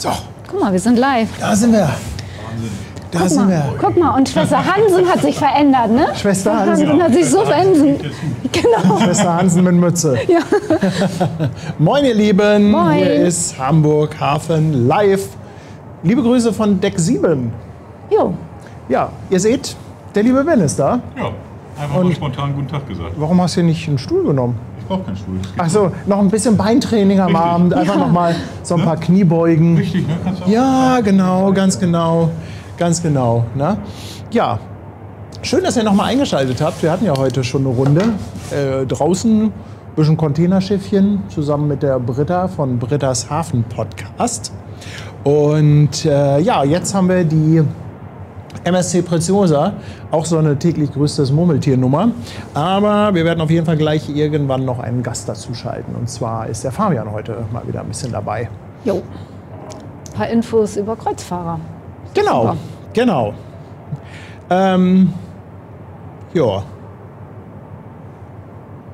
So. Guck mal, wir sind live. Da sind wir. Da sind wir. Guck mal, und Schwester Hansen hat sich verändert, ne? Schwester Hansen hat sich so verändert. Genau. Schwester Hansen mit Mütze. Ja. Moin, ihr Lieben. Moin. Hier ist Hamburg Hafen live. Liebe Grüße von Deck 7. Jo. Ja, ihr seht, der liebe Ben ist da. Ja, einfach mal spontan guten Tag gesagt. Warum hast du hier nicht einen Stuhl genommen? Ich brauche keinen Stuhl. Ach so, noch ein bisschen Beintraining am Richtig. Abend. Einfach noch mal so ein paar Kniebeugen. Richtig, ne? Kannst du auch Ja, genau, ganz genau. Ganz genau. Ne? Ja, schön, dass ihr noch mal eingeschaltet habt. Wir hatten ja heute schon eine Runde. Draußen ein bisschen Containerschiffchen zusammen mit der Britta von Brittas Hafen Podcast. Und ja, jetzt haben wir die MSC Preziosa, auch so eine täglich größtes Murmeltiernummer. Aber wir werden auf jeden Fall gleich irgendwann noch einen Gast dazu schalten. Und zwar ist der Fabian heute mal wieder ein bisschen dabei. Jo. Ein paar Infos über Kreuzfahrer. Genau, Super. genau. Ja.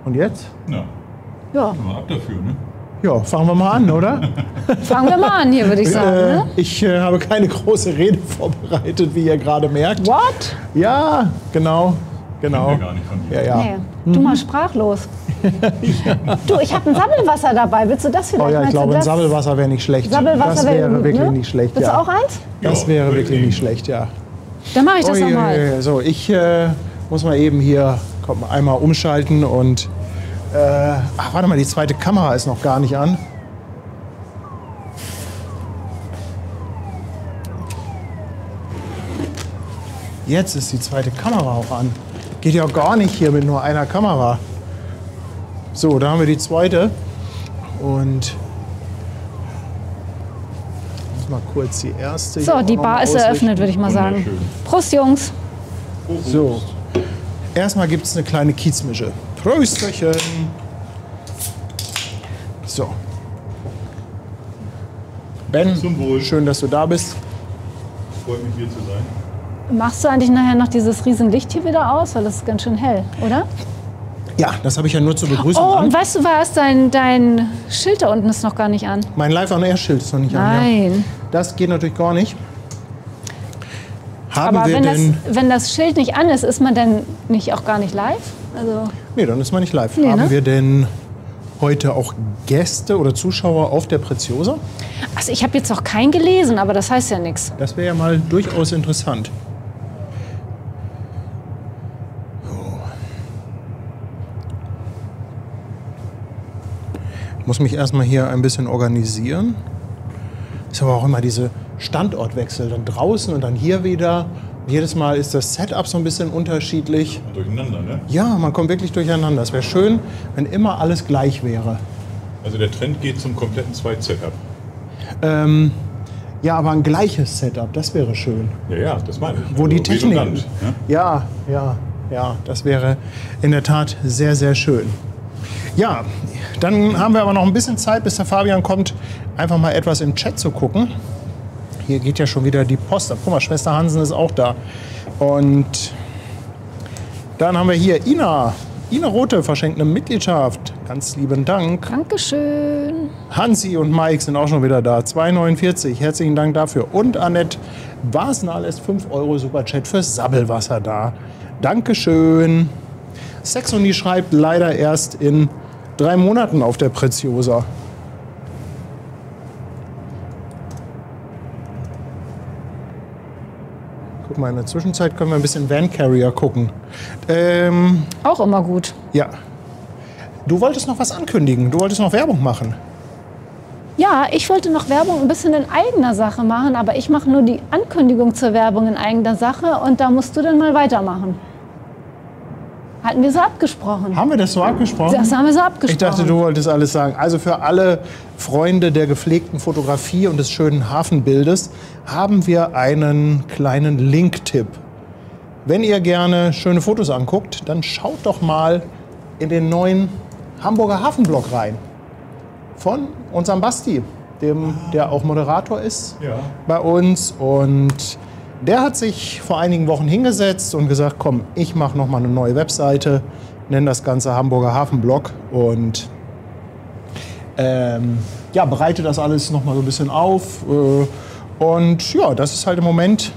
Und jetzt? Ja, Ja, mal ab dafür, ne? Ja, fangen wir mal an, oder? fangen wir mal an hier, würde ich sagen. Ne? Ich habe keine große Rede vorbereitet, wie ihr gerade merkt. What? Ja, genau, genau. Kennen wir gar nicht von dir. Ja, ja. Nee, du mal sprachlos. Du, ich habe ein Sabbelwasser dabei. Willst du das vielleicht? Oh ja, ich Meinst du glaube, ein das? Sabbelwasser wäre nicht schlecht. Sabbelwasser Das wäre gut, wirklich ne? nicht schlecht, Willst ja. du auch eins? Das Ja, wäre wirklich wirklich. nicht schlecht, ja. Dann mache ich das nochmal. So, ich muss mal eben hier einmal umschalten und... ach, warte mal, die zweite Kamera ist noch gar nicht an. Jetzt ist die zweite Kamera auch an. Geht ja auch gar nicht hier mit nur einer Kamera. So, da haben wir die zweite. Und ich muss mal kurz die erste. So, hier die auch noch Bar mal ist ausrichten. eröffnet, würde ich mal sagen. Wunderschön. Prost, Jungs. So, erstmal gibt es eine kleine Kiezmische. Prösterchen. So. Ben, Zum Wohl. schön, dass du da bist. Freut mich, hier zu sein. Machst du eigentlich nachher noch dieses Riesenlicht hier wieder aus? Weil das ist ganz schön hell, oder? Ja, das habe ich ja nur zur Begrüßung Oh, an. und weißt du was? Dein Schild da unten ist noch gar nicht an. Mein Live-on-Air-Schild ist noch nicht an. Ja. Nein. Das geht natürlich gar nicht. Haben Aber wir denn... wenn das Schild nicht an ist, ist man dann nicht auch gar nicht live? Also, Nee, dann ist man nicht live. Nee, Haben ne? wir denn heute auch Gäste oder Zuschauer auf der Preziosa? also ich habe jetzt noch keinen gelesen, aber das heißt ja nichts. Das wäre ja mal durchaus interessant. Ich muss mich erstmal hier ein bisschen organisieren. Ist aber auch immer diese Standortwechsel. Dann draußen und dann hier wieder. Jedes Mal ist das Setup so ein bisschen unterschiedlich. Durcheinander, ne? Ja, man kommt wirklich durcheinander. Es wäre schön, wenn immer alles gleich wäre. Also der Trend geht zum kompletten Zweit-Setup. Ja, aber ein gleiches Setup, das wäre schön. Ja, ja, das meine ich. Wo Also die Technik... redundant, ne? Ja, ja, ja, das wäre in der Tat sehr, sehr schön. Ja, dann haben wir aber noch ein bisschen Zeit, bis der Fabian kommt, einfach mal etwas im Chat zu gucken. Hier geht ja schon wieder die Post ab. Guck mal, Schwester Hansen ist auch da. Und dann haben wir hier Ina. Ina Rote verschenkt eine Mitgliedschaft. Ganz lieben Dank. Dankeschön. Hansi und Mike sind auch schon wieder da. 2,49. Herzlichen Dank dafür. Und Annette Wasnal ist 5 € Superchat fürs Sabbelwasser da. Dankeschön. Sexoni schreibt leider erst in 3 Monaten auf der Preziosa. Guck mal, in der Zwischenzeit können wir ein bisschen Van Carrier gucken. Auch immer gut. Ja. Du wolltest noch was ankündigen. Du wolltest noch Werbung machen. Ja, ich wollte noch Werbung ein bisschen in eigener Sache machen, aber ich mache nur die Ankündigung zur Werbung in eigener Sache und da musst du dann mal weitermachen. Hatten wir so abgesprochen. Haben wir das so abgesprochen? Das haben wir so abgesprochen. Ich dachte, du wolltest alles sagen. Also für alle Freunde der gepflegten Fotografie und des schönen Hafenbildes haben wir einen kleinen Link-Tipp. Wenn ihr gerne schöne Fotos anguckt, dann schaut doch mal in den neuen Hamburger Hafenblog rein. Von unserem Basti, der auch Moderator ist Ja. bei uns. Und der hat sich vor einigen Wochen hingesetzt und gesagt, komm, ich mache noch mal eine neue nenne das Ganze Hamburger Hafenblog. Und ja, bereite das alles noch mal so ein bisschen auf. Und ja, das ist halt im Moment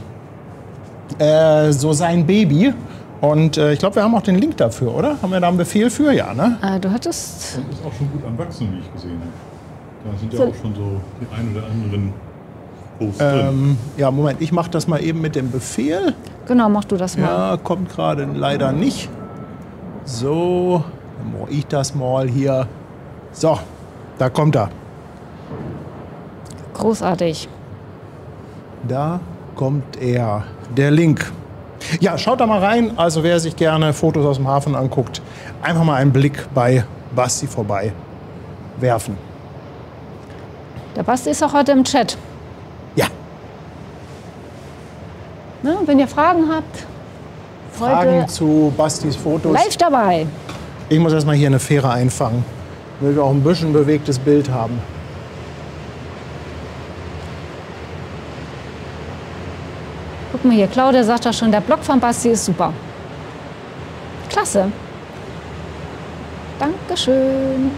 so sein Baby. Und ich glaube, wir haben auch den Link dafür, oder? Haben wir da einen Befehl für? Ja, ne? Du hattest... Und ist auch schon gut am Wachsen, wie ich gesehen habe. Da sind ja auch schon so die ein oder anderen Posts drin. Ja, Moment, ich mache das mal eben mit dem Befehl. Genau, mach du das mal. Ja, kommt gerade leider nicht. So, dann mache ich das mal hier. So, da kommt er. Großartig. Da kommt er. Der Link. Ja, schaut da mal rein. Also wer sich gerne Fotos aus dem Hafen anguckt, einfach mal einen Blick bei Basti vorbei werfen. Der Basti ist auch heute im Chat. Ja, Ne? Wenn ihr Fragen habt, Fragen heute zu Bastis Fotos. live dabei. Ich muss erstmal hier eine Fähre einfangen, damit wir auch ein bisschen bewegtes Bild haben. Guck mal hier, Claudia sagt doch schon, der Blog von Basti ist super. Klasse. Dankeschön.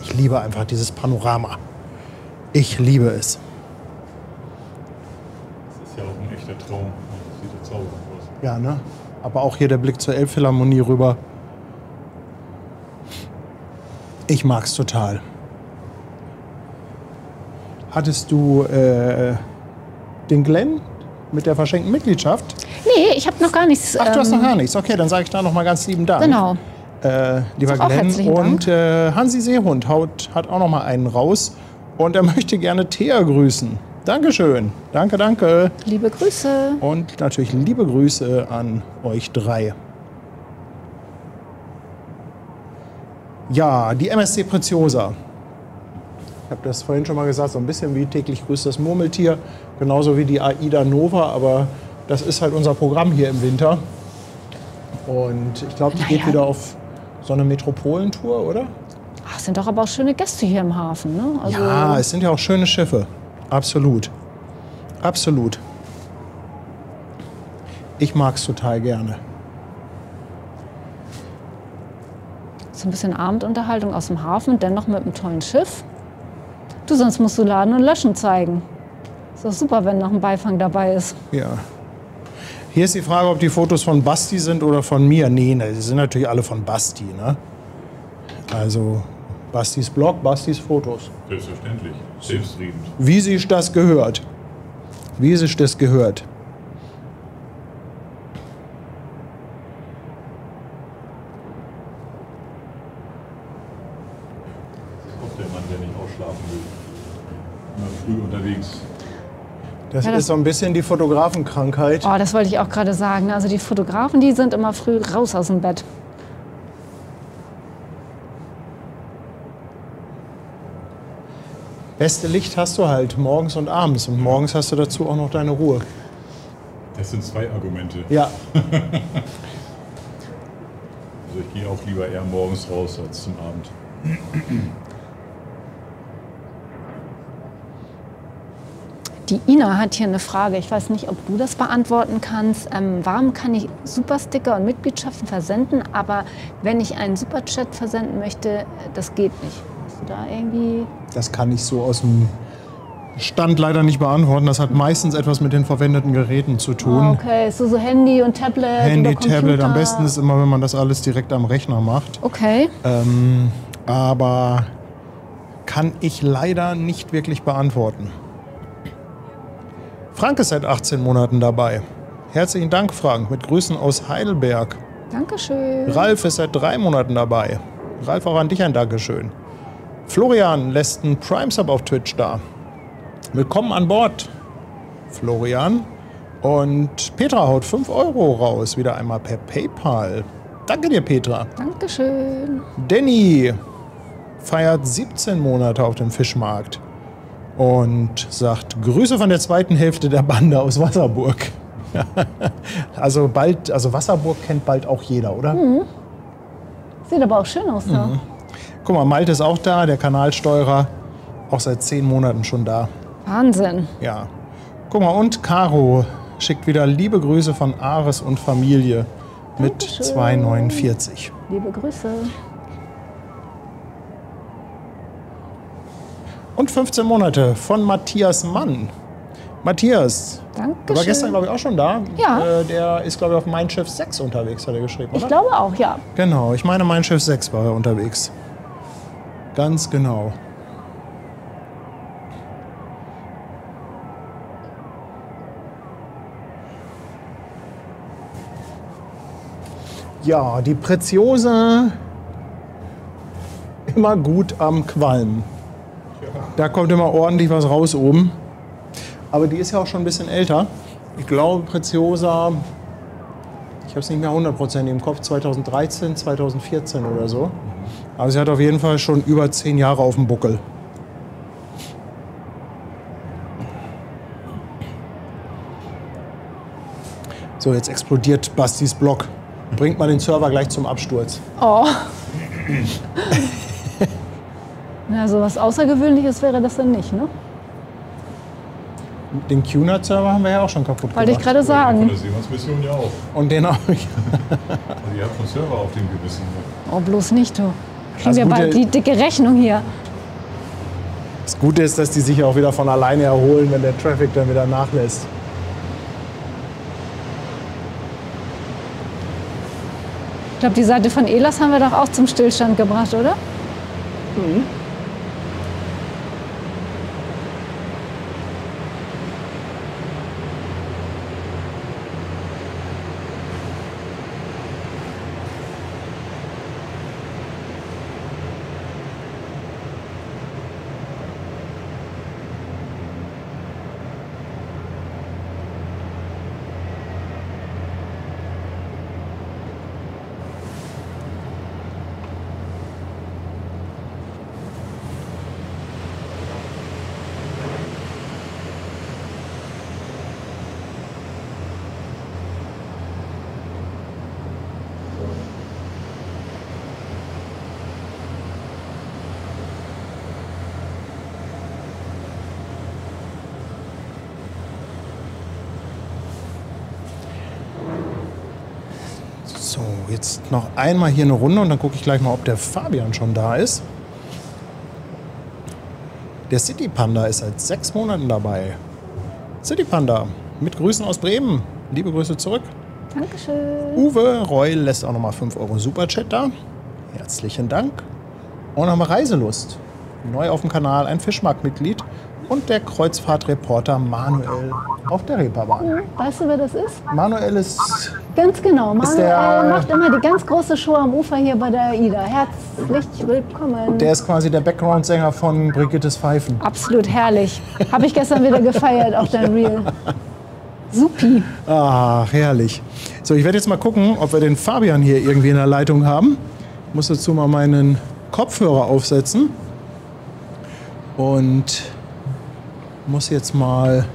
Ich liebe einfach dieses Panorama. Ich liebe es. Das ist ja auch ein echter Traum. Das sieht ja zauberhaft aus. Ja, ne? Aber auch hier der Blick zur Elbphilharmonie rüber. Ich mag's total. Hattest du den Glenn mit der verschenkten Mitgliedschaft? Nee, ich habe noch gar nichts. Ach, du hast noch gar nichts. Okay, dann sage ich da noch mal ganz lieben Dank. Genau. Lieber Auch Glenn. herzlichen Dank. Und Hansi Seehund hat auch noch mal einen raus. Und er möchte gerne Thea grüßen. Dankeschön. Danke, danke. Liebe Grüße. Und natürlich liebe Grüße an euch drei. Ja, die MSC Preziosa. Ich habe das vorhin schon mal gesagt, so ein bisschen wie täglich grüßt das Murmeltier. Genauso wie die AIDA Nova, aber das ist halt unser Programm hier im Winter. Und ich glaube, die geht wieder auf so eine Metropolentour, oder? Ach, sind doch aber auch schöne Gäste hier im Hafen, ne? Also, Ja, es sind ja auch schöne Schiffe. Absolut. Absolut. Ich mag es total gerne. so ein bisschen Abendunterhaltung aus dem Hafen, dennoch mit einem tollen Schiff. Du, sonst musst du Laden und Löschen zeigen. Ist doch super, wenn noch ein Beifang dabei ist. Ja. Hier ist die Frage, ob die Fotos von Basti sind oder von mir. Nee, ne, sie sind natürlich alle von Basti, ne? Also Bastis Blog, Bastis Fotos. Selbstverständlich. Selbstredend. Wie sich das gehört. Wie sich das gehört. Auch der Mann, der nicht ausschlafen will. Immer früh unterwegs. Das Ja, das- ist so ein bisschen die Fotografenkrankheit. Oh, das wollte ich auch gerade sagen. Also die Fotografen, die sind immer früh raus aus dem Bett. Beste Licht hast du halt morgens und abends. Und morgens hast du dazu auch noch deine Ruhe. Das sind zwei Argumente. Ja. Also ich gehe auch lieber eher morgens raus als zum Abend. Die Ina hat hier eine Frage. Ich weiß nicht, ob du das beantworten kannst. Warum kann ich Supersticker und Mitgliedschaften versenden, aber wenn ich einen Superchat versenden möchte, das geht nicht? Hast du da irgendwie... Das kann ich so aus dem Stand leider nicht beantworten. Das hat meistens etwas mit den verwendeten Geräten zu tun. Ah, okay, so Handy und Tablet Handy, oder Computer. Tablet. Am besten ist immer, wenn man das alles direkt am Rechner macht. Okay. Aber kann ich leider nicht wirklich beantworten. Frank ist seit 18 Monaten dabei. Herzlichen Dank, Frank. Mit Grüßen aus Heidelberg. Dankeschön. Ralf ist seit 3 Monaten dabei. Ralf, auch an dich ein Dankeschön. Florian lässt einen Prime-Sub auf Twitch da. Willkommen an Bord, Florian. Und Petra haut 5 Euro raus, wieder einmal per PayPal. Danke dir, Petra. Dankeschön. Danny feiert 17 Monate auf dem Fischmarkt und sagt Grüße von der zweiten Hälfte der Bande aus Wasserburg. Also Wasserburg kennt bald auch jeder, oder? Mhm. Sieht aber auch schön aus da. Guck mal, Malte ist auch da, der Kanalsteurer, auch seit 10 Monaten schon da. Wahnsinn. Ja. Guck mal, und Caro schickt wieder liebe Grüße von Ares und Familie mit Dankeschön. 2,49. Liebe Grüße. Und 15 Monate von Matthias Mann. Matthias, Dankeschön. du war gestern, glaube ich, auch schon da. Ja. Der ist, glaube ich, auf Mein Schiff 6 unterwegs, hat er geschrieben, oder? Ich glaube auch, ja. Genau, ich meine, Mein Schiff 6 war er unterwegs. Ganz genau. Ja, die Preziose immer gut am Qualm. Da kommt immer ordentlich was raus oben. Aber die ist ja auch schon ein bisschen älter. Ich glaube, Preziosa, ich habe es nicht mehr 100% im Kopf, 2013, 2014 oder so. Aber sie hat auf jeden Fall schon über 10 Jahre auf dem Buckel. So, jetzt explodiert Bastis Block. Bringt mal den Server gleich zum Absturz. Oh. Na, so was Außergewöhnliches wäre das dann nicht, ne? Den QNAT-Server haben wir ja auch schon kaputt gemacht. Wollte ich gerade Von sagen. der Seemannsmission ja auch. Und den auch. Also ihr habt einen Server auf dem Gewissen. Ne? Oh, bloß nicht, du. Kriegen Das wir Gute- bald die dicke Rechnung hier. Das Gute ist, dass die sich auch wieder von alleine erholen, wenn der Traffic dann wieder nachlässt. Ich glaube, die Seite von Elas haben wir doch auch zum Stillstand gebracht, oder? So, jetzt noch einmal hier eine Runde und dann gucke ich gleich mal, ob der Fabian schon da ist. Der City Panda ist seit 6 Monaten dabei. City Panda, mit Grüßen aus Bremen. Liebe Grüße zurück. Dankeschön. Uwe Reul lässt auch nochmal 5 Euro Superchat da. Herzlichen Dank. Und nochmal Reiselust. Neu auf dem Kanal, ein Fischmarktmitglied. Und der Kreuzfahrtreporter Manuel auf der Reeperbahn. Weißt du, wer das ist? Manuel ist... Ganz genau. Manuel der- macht immer die ganz große Show am Ufer hier bei der AIDA. Herzlich willkommen. Der ist quasi der Background-Sänger von Brigittes Pfeifen. Absolut herrlich. Habe ich gestern wieder gefeiert auf dein Reel. Supi. Ach, herrlich. So, ich werde jetzt mal gucken, ob wir den Fabian hier irgendwie in der Leitung haben. Ich muss dazu mal meinen Kopfhörer aufsetzen. Und muss jetzt mal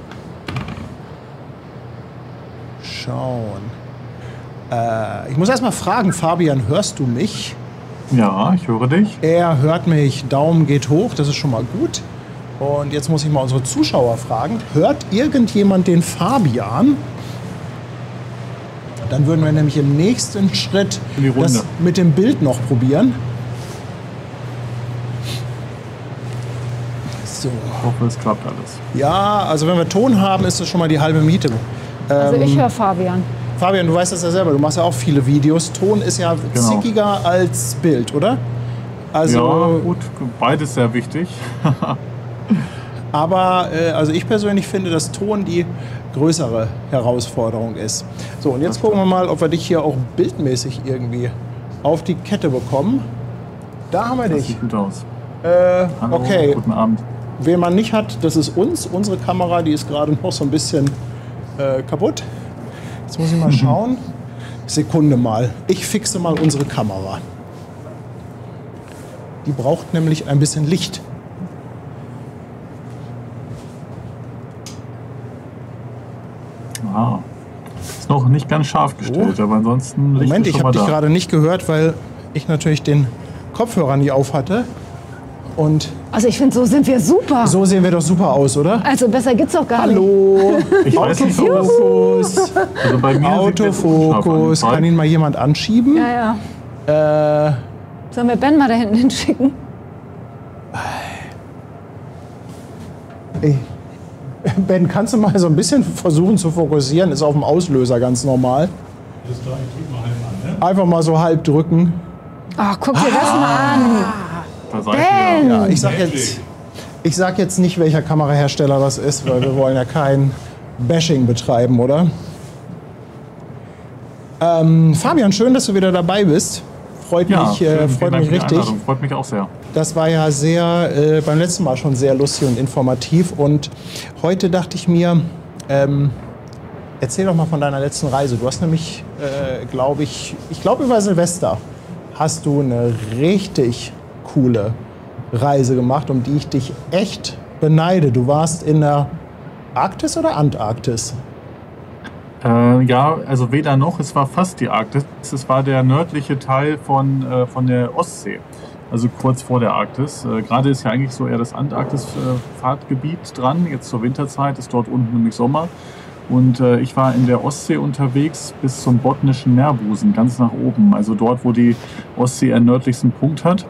schauen. Ich muss erst mal fragen, Fabian, hörst du mich? Ja, ich höre dich. Er hört mich, Daumen geht hoch, das ist schon mal gut. Und jetzt muss ich mal unsere Zuschauer fragen, hört irgendjemand den Fabian? Dann würden wir nämlich im nächsten Schritt In die Runde. das mit dem Bild noch probieren. So. Ich hoffe, es klappt alles. Ja, also wenn wir Ton haben, ist das schon mal die halbe Miete. Also ich höre Fabian. Fabian, du weißt das ja selber, du machst ja auch viele Videos. Ton ist ja zickiger als Bild, oder? Also, Ja, gut, beides sehr wichtig. aber also ich persönlich finde, dass Ton die größere Herausforderung ist. So, und jetzt gucken wir mal, ob wir dich hier auch bildmäßig irgendwie auf die Kette bekommen. Da haben wir Das dich. sieht gut aus. Hallo, Okay, guten Abend. wen man nicht hat, das ist uns. Unsere Kamera, die ist gerade noch so ein bisschen kaputt. Jetzt muss ich mal schauen. Sekunde mal. Ich fixe mal unsere Kamera. Die braucht nämlich ein bisschen Licht. Ah. Ist noch nicht ganz scharf gestellt, aber ansonsten Licht Moment, ist ich schon habe mal dich da. gerade nicht gehört, weil ich natürlich den Kopfhörer nie auf hatte. Und Also ich finde, so sind wir super. so sehen wir doch super aus, oder? Also besser geht's doch gar nicht. Hallo, Ich weiß nicht, ob das, Autofokus. also bei mir sieht jetzt unscharf Autofokus. an. Kann ihn mal jemand anschieben? Ja, ja. Sollen wir Ben mal da hinten hinschicken? Ey, Ben, kannst du mal so ein bisschen versuchen zu fokussieren? Ist auf dem Auslöser ganz normal. Alles klar, ich drück mal halb an, ne? Einfach mal so halb drücken. Ach, guck dir das mal an. Da seid Ben! ihr. Ja, ich sag jetzt nicht, welcher Kamerahersteller das ist, weil wir wollen ja kein Bashing betreiben, oder? Fabian, schön, dass du wieder dabei bist. Freut Ja, mich, schön, freut vielen Dank mich für die richtig. Einladung. Freut mich auch sehr. Das war ja sehr, beim letzten Mal schon sehr lustig und informativ. Und heute dachte ich mir, erzähl doch mal von deiner letzten Reise. Du hast nämlich, glaube ich glaube über Silvester hast du eine richtig coole Reise gemacht, um die ich dich echt beneide. Du warst in der Arktis oder Antarktis? Ja, also weder noch, es war fast die Arktis. Es war der nördliche Teil von der Ostsee, also kurz vor der Arktis. Gerade ist ja eigentlich so eher das Antarktis-Fahrtgebiet dran. Jetzt zur Winterzeit ist dort unten nämlich Sommer. Und ich war in der Ostsee unterwegs bis zum botnischen Meerbusen, ganz nach oben. Also dort, wo die Ostsee ihren nördlichsten Punkt hat.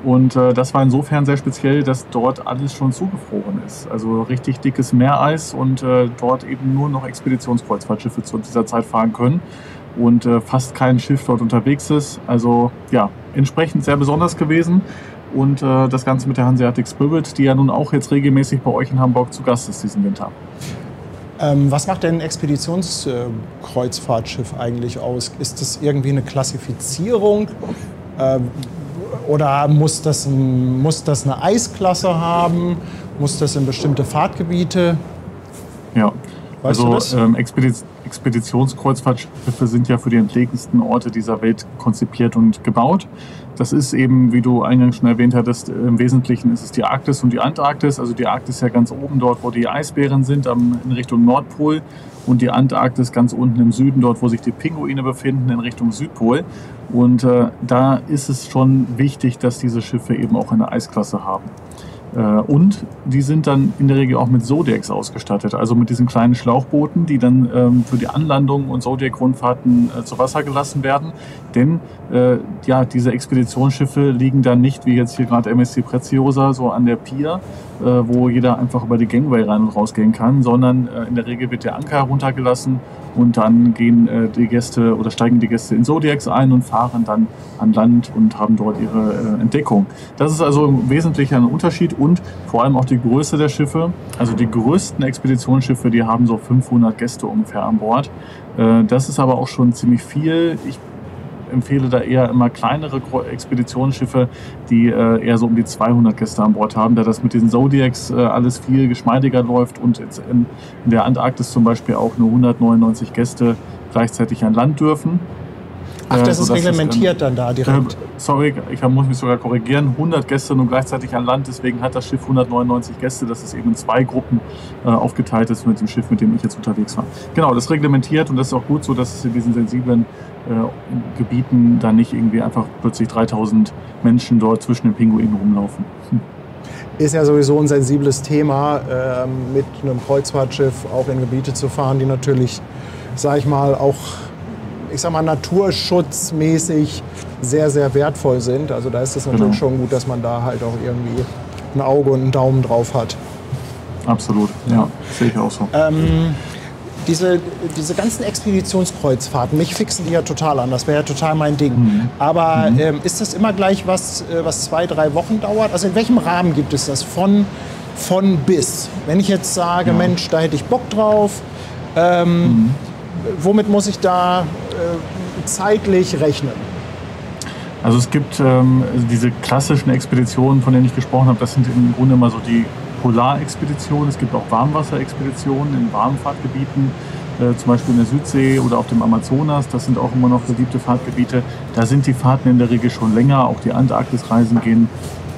Und das war insofern sehr speziell, dass dort alles schon zugefroren ist. Also richtig dickes Meereis und dort eben nur noch Expeditionskreuzfahrtschiffe zu dieser Zeit fahren können. Und fast kein Schiff dort unterwegs ist. Also ja, entsprechend sehr besonders gewesen. Und das Ganze mit der Hanseatic Spirit, die ja nun auch jetzt regelmäßig bei euch in Hamburg zu Gast ist diesen Winter. Was macht denn ein Expeditionskreuzfahrtschiff eigentlich aus? Ist das irgendwie eine Klassifizierung? Oder muss das eine Eisklasse haben? Muss das in bestimmte Fahrtgebiete? Ja, Weißt du das? Expeditionskreuzfahrtschiffe sind ja für die entlegensten Orte dieser Welt konzipiert und gebaut. Das ist eben, wie du eingangs schon erwähnt hattest, im Wesentlichen ist es die Arktis und die Antarktis. Also die Arktis ja ganz oben dort, wo die Eisbären sind, in Richtung Nordpol. Und die Antarktis ganz unten im Süden, dort wo sich die Pinguine befinden, in Richtung Südpol. Und da ist es schon wichtig, dass diese Schiffe eben auch eine Eisklasse haben. Und die sind dann in der Regel auch mit Zodiacs ausgestattet, also mit diesen kleinen Schlauchbooten, die dann für die Anlandung und Zodiac-Rundfahrten zu Wasser gelassen werden. Denn ja, diese Expeditionsschiffe liegen dann nicht, wie jetzt hier gerade MSC Preziosa, so an der Pier, wo jeder einfach über die Gangway rein und rausgehen kann, sondern in der Regel wird der Anker heruntergelassen und dann gehen die Gäste oder steigen die Gäste in Zodiacs ein und fahren dann an Land und haben dort ihre Entdeckung. Das ist also im Wesentlichen ein Unterschied und vor allem auch die Größe der Schiffe. Also die größten Expeditionsschiffe, die haben so 500 Gäste ungefähr an Bord. Das ist aber auch schon ziemlich viel. Ich empfehle da eher immer kleinere Expeditionsschiffe, die eher so um die 200 Gäste an Bord haben, da das mit den Zodiacs alles viel geschmeidiger läuft und jetzt in der Antarktis zum Beispiel auch nur 199 Gäste gleichzeitig an Land dürfen. Ach, das ist reglementiert dann da direkt. Sorry, ich muss mich sogar korrigieren. 100 Gäste nur gleichzeitig an Land, deswegen hat das Schiff 199 Gäste. Das ist eben in 2 Gruppen aufgeteilt ist mit dem Schiff, mit dem ich jetzt unterwegs war. Genau, das ist reglementiert und das ist auch gut so, dass es in diesen sensiblen Gebieten da nicht irgendwie einfach plötzlich 3000 Menschen dort zwischen den Pinguinen rumlaufen. Ist ja sowieso ein sensibles Thema, mit einem Kreuzfahrtschiff auch in Gebiete zu fahren, die natürlich, sag ich mal, auch naturschutzmäßig sehr, sehr wertvoll sind. Also da ist es natürlich schon gut, dass man da halt auch irgendwie ein Auge und einen Daumen drauf hat. Absolut, ja, sehe ich auch so. Diese ganzen Expeditionskreuzfahrten, mich fixen die ja total an, das wäre ja total mein Ding. Aber ist das immer gleich was 2-3 Wochen dauert? Also in welchem Rahmen gibt es das von bis? Wenn ich jetzt sage, Mensch, da hätte ich Bock drauf, womit muss ich da zeitlich rechnen? Also es gibt diese klassischen Expeditionen, von denen ich gesprochen habe, das sind im Grunde immer so die Polarexpeditionen. Es gibt auch Warmwasserexpeditionen in warmen Fahrtgebieten. zum Beispiel in der Südsee oder auf dem Amazonas. Das sind auch immer noch beliebte Fahrtgebiete. Da sind die Fahrten in der Regel schon länger. Auch die Antarktisreisen gehen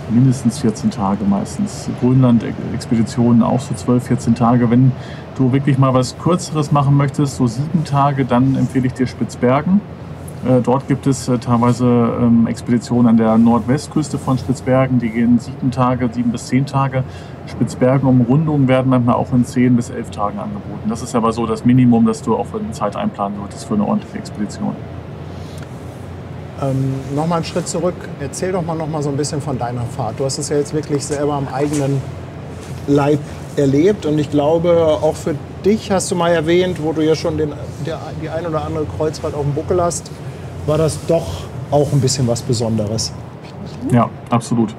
mindestens 14 Tage meistens. Grönland-Expeditionen auch so 12, 14 Tage. Wenn du wirklich mal was Kürzeres machen möchtest, so 7 Tage, dann empfehle ich dir Spitzbergen. Dort gibt es teilweise Expeditionen an der Nordwestküste von Spitzbergen, die gehen 7 bis 10 Tage. Spitzbergen-Umrundungen werden manchmal auch in 10 bis 11 Tagen angeboten. Das ist aber so das Minimum, das du auch für eine Zeit einplanen solltest für eine ordentliche Expedition. Nochmal einen Schritt zurück. Erzähl doch mal so ein bisschen von deiner Fahrt. Du hast es ja jetzt wirklich selber am eigenen Leib erlebt und ich glaube, auch für dich hast du mal erwähnt, wo du ja schon die ein oder andere Kreuzfahrt auf dem Buckel hast, war das doch auch ein bisschen was Besonderes. Ja, absolut.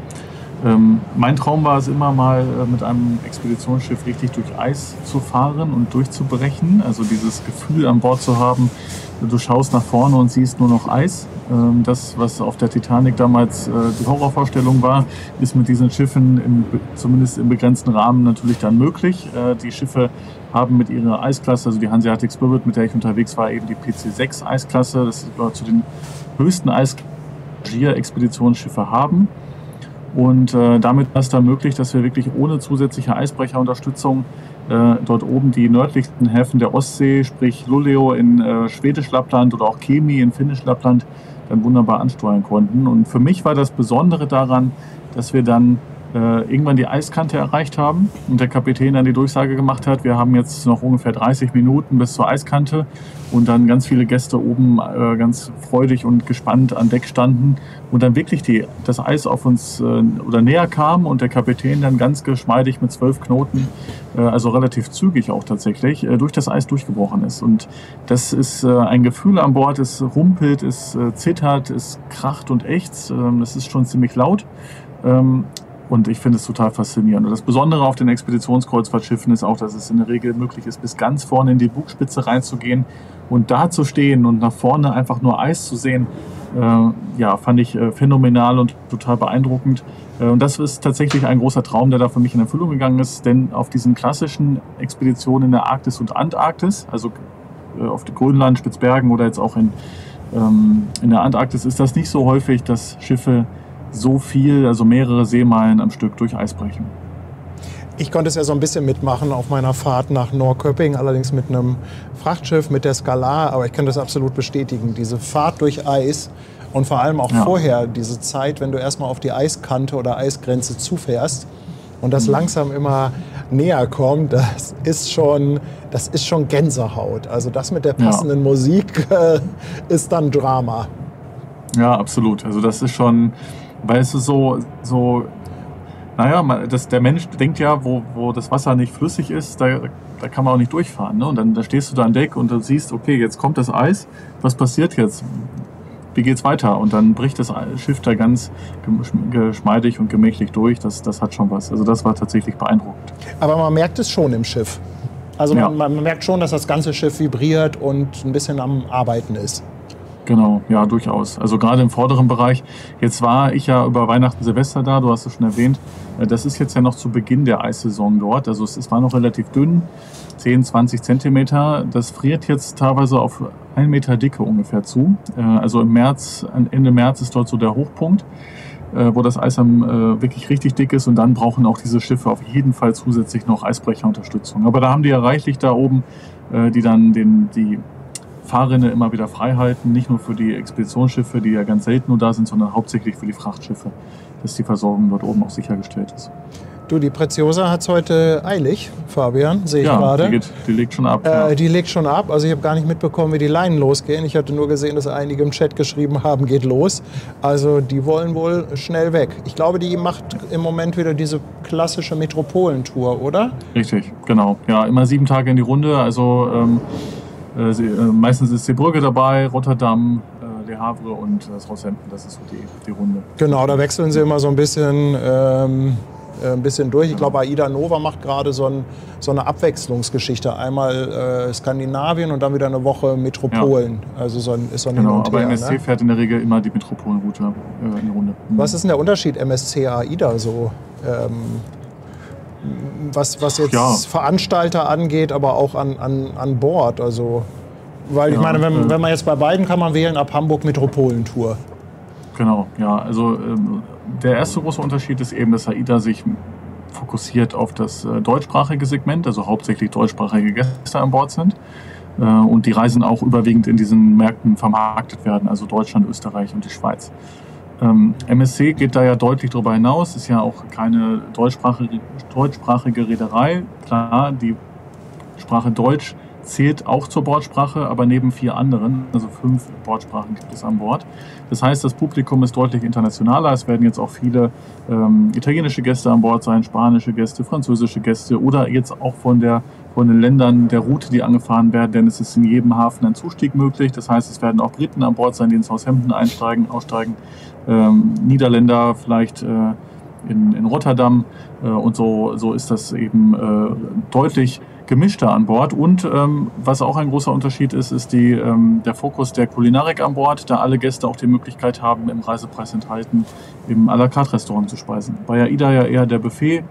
Mein Traum war es immer mal, mit einem Expeditionsschiff richtig durch Eis zu fahren und durchzubrechen. Also dieses Gefühl an Bord zu haben, du schaust nach vorne und siehst nur noch Eis. Das, was auf der Titanic damals die Horrorvorstellung war, ist mit diesen Schiffen zumindest im begrenzten Rahmen natürlich dann möglich. Die Schiffe haben mit ihrer Eisklasse, also die Hanseatic Spirit, mit der ich unterwegs war, eben die PC6 Eisklasse. Das gehört zu den höchsten Expeditionsschiffe haben. Und damit war es dann möglich, dass wir wirklich ohne zusätzliche Eisbrecherunterstützung dort oben die nördlichsten Häfen der Ostsee, sprich Luleå in Schwedisch Lappland oder auch Kemi in Finnisch Lappland, dann wunderbar ansteuern konnten. Und für mich war das Besondere daran, dass wir dann irgendwann die Eiskante erreicht haben und der Kapitän dann die Durchsage gemacht hat, wir haben jetzt noch ungefähr 30 Minuten bis zur Eiskante und dann ganz viele Gäste oben ganz freudig und gespannt an Deck standen und dann wirklich das Eis auf uns oder näher kam und der Kapitän dann ganz geschmeidig mit 12 Knoten, also relativ zügig auch tatsächlich, durch das Eis durchgebrochen ist. Und das ist ein Gefühl an Bord, es rumpelt, es zittert, es kracht und ächzt, das ist schon ziemlich laut. Und ich finde es total faszinierend. Und das Besondere auf den Expeditionskreuzfahrtschiffen ist auch, dass es in der Regel möglich ist, bis ganz vorne in die Bugspitze reinzugehen und da zu stehen und nach vorne einfach nur Eis zu sehen. Fand ich phänomenal und total beeindruckend. Und das ist tatsächlich ein großer Traum, der da für mich in Erfüllung gegangen ist. Denn auf diesen klassischen Expeditionen in der Arktis und Antarktis, also auf Grönland, Spitzbergen oder jetzt auch in der Antarktis, ist das nicht so häufig, dass Schiffe so viel, also mehrere Seemeilen am Stück durch Eis brechen. Ich konnte es ja so ein bisschen mitmachen auf meiner Fahrt nach Norrköping, allerdings mit einem Frachtschiff, mit der Skalar, aber ich kann das absolut bestätigen. Diese Fahrt durch Eis und vor allem auch vorher, diese Zeit, wenn du erstmal auf die Eiskante oder Eisgrenze zufährst und das langsam immer näher kommt, das ist schon Gänsehaut. Also das mit der passenden Musik ist dann Drama. Ja, absolut. Also das ist schon, weißt du, der Mensch denkt ja, wo das Wasser nicht flüssig ist, da kann man auch nicht durchfahren. Ne? Und dann da stehst du da an Deck und du siehst, okay, jetzt kommt das Eis, was passiert jetzt? Wie geht's weiter? Und dann bricht das Schiff da ganz geschmeidig und gemächlich durch. Das hat schon was. Also das war tatsächlich beeindruckend. Aber man merkt es schon im Schiff. Also man merkt schon, dass das ganze Schiff vibriert und ein bisschen am Arbeiten ist. Genau, ja, durchaus. Also gerade im vorderen Bereich. Jetzt war ich ja über Weihnachten, Silvester da, du hast es schon erwähnt. Das ist jetzt ja noch zu Beginn der Eissaison dort. Also es war noch relativ dünn, 10, 20 Zentimeter. Das friert jetzt teilweise auf 1 Meter Dicke ungefähr zu. Also Ende März ist dort so der Hochpunkt, wo das Eis wirklich richtig dick ist. Und dann brauchen auch diese Schiffe auf jeden Fall zusätzlich noch Eisbrecherunterstützung. Aber da haben die ja reichlich da oben, die dann die Fahrrinne immer wieder frei halten, nicht nur für die Expeditionsschiffe, die ja ganz selten nur da sind, sondern hauptsächlich für die Frachtschiffe, dass die Versorgung dort oben auch sichergestellt ist. Du, die Preziosa hat es heute eilig, Fabian, sehe ich gerade. Die legt schon ab. Die legt schon ab, also ich habe gar nicht mitbekommen, wie die Leinen losgehen. Ich hatte nur gesehen, dass einige im Chat geschrieben haben, geht los. Also die wollen wohl schnell weg. Ich glaube, die macht im Moment wieder diese klassische Metropolentour, oder? Richtig, genau. Ja, immer 7 Tage in die Runde, also meistens ist Zeebrugge dabei, Rotterdam, Le Havre und Southampton, das ist so die Runde. Genau, da wechseln sie immer so ein bisschen durch. Ich glaube, Aida Nova macht gerade so eine Abwechslungsgeschichte. Einmal Skandinavien und dann wieder eine Woche Metropolen. Ja. Also ist so ein Hin und aber Her, MSC fährt in der Regel immer die Metropolenroute in die Runde. Was ist denn der Unterschied MSC Aida so? was jetzt Veranstalter angeht, aber auch an Bord. Also, weil ich meine, wenn man jetzt bei beiden kann man wählen, ab Hamburg Metropolentour. Genau, ja. Also der erste große Unterschied ist eben, dass AIDA sich fokussiert auf das deutschsprachige Segment, also hauptsächlich deutschsprachige Gäste an Bord sind. Und die Reisen auch überwiegend in diesen Märkten vermarktet werden, also Deutschland, Österreich und die Schweiz. MSC geht da ja deutlich darüber hinaus, ist ja auch keine deutschsprachige Reederei. Klar, die Sprache Deutsch zählt auch zur Bordsprache, aber neben 4 anderen, also 5 Bordsprachen gibt es an Bord. Das heißt, das Publikum ist deutlich internationaler. Es werden jetzt auch viele italienische Gäste an Bord sein, spanische Gäste, französische Gäste oder jetzt auch von den Ländern der Route, die angefahren werden, denn es ist in jedem Hafen ein Zustieg möglich. Das heißt, es werden auch Briten an Bord sein, die in Southampton aussteigen, Niederländer vielleicht in Rotterdam und so ist das eben deutlich gemischter an Bord. Und was auch ein großer Unterschied ist, ist der Fokus der Kulinarik an Bord, da alle Gäste auch die Möglichkeit haben, im Reisepreis enthalten, im à la carte Restaurant zu speisen. Bei AIDA ja eher der Buffet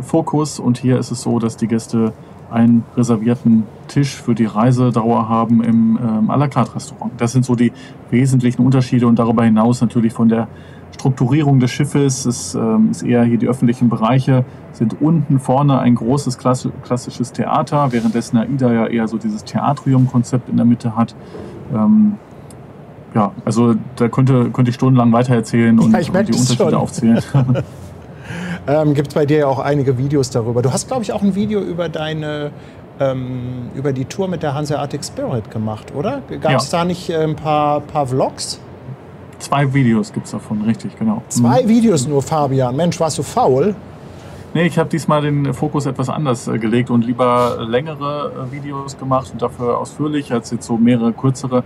Fokus und hier ist es so, dass die Gäste einen reservierten Tisch für die Reisedauer haben im à la carte Restaurant. Das sind so die wesentlichen Unterschiede und darüber hinaus natürlich von der Strukturierung des Schiffes. Es ist eher hier die öffentlichen Bereiche, sind unten vorne ein großes klassisches Theater, währenddessen AIDA ja eher so dieses Theatrium-Konzept in der Mitte hat. Ja, also da könnte ich stundenlang weitererzählen und die Unterschiede aufzählen. Gibt es bei dir ja auch einige Videos darüber. Du hast, glaube ich, auch ein Video über über die Tour mit der Hanseatic Spirit gemacht, oder? Gab es da nicht ein paar Vlogs? 2 Videos gibt es davon, richtig, genau. 2 Videos nur, Fabian. Mensch, warst du faul? Nee, ich habe diesmal den Fokus etwas anders gelegt und lieber längere Videos gemacht und dafür ausführlich als jetzt so mehrere kürzere.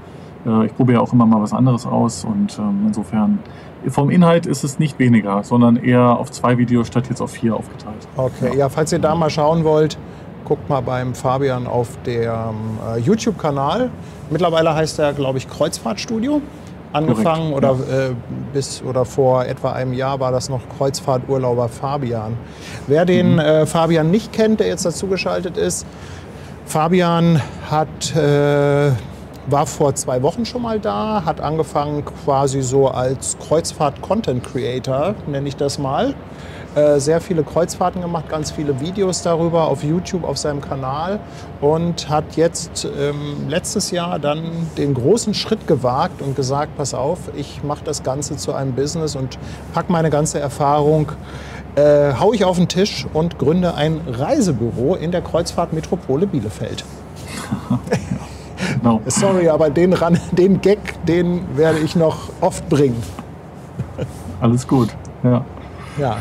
Ich probiere auch immer mal was anderes aus und insofern vom Inhalt ist es nicht weniger, sondern eher auf 2 Videos statt jetzt auf 4 aufgeteilt. Okay, ja, falls ihr da mal schauen wollt, guckt mal beim Fabian auf dem YouTube-Kanal. Mittlerweile heißt er, glaube ich, Kreuzfahrtstudio. Angefangen korrekt, oder vor etwa einem Jahr war das noch Kreuzfahrturlauber Fabian. Wer den Fabian nicht kennt, der jetzt dazugeschaltet ist, Fabian war vor 2 Wochen schon mal da, hat angefangen quasi so als Kreuzfahrt-Content-Creator, nenne ich das mal. Sehr viele Kreuzfahrten gemacht, ganz viele Videos darüber auf YouTube, auf seinem Kanal und hat jetzt letztes Jahr dann den großen Schritt gewagt und gesagt, pass auf, ich mache das Ganze zu einem Business und packe meine ganze Erfahrung, hau ich auf den Tisch und gründe ein Reisebüro in der Kreuzfahrtmetropole Bielefeld. No. Sorry, aber den Gag, den werde ich noch oft bringen. Alles gut, ja. Ja.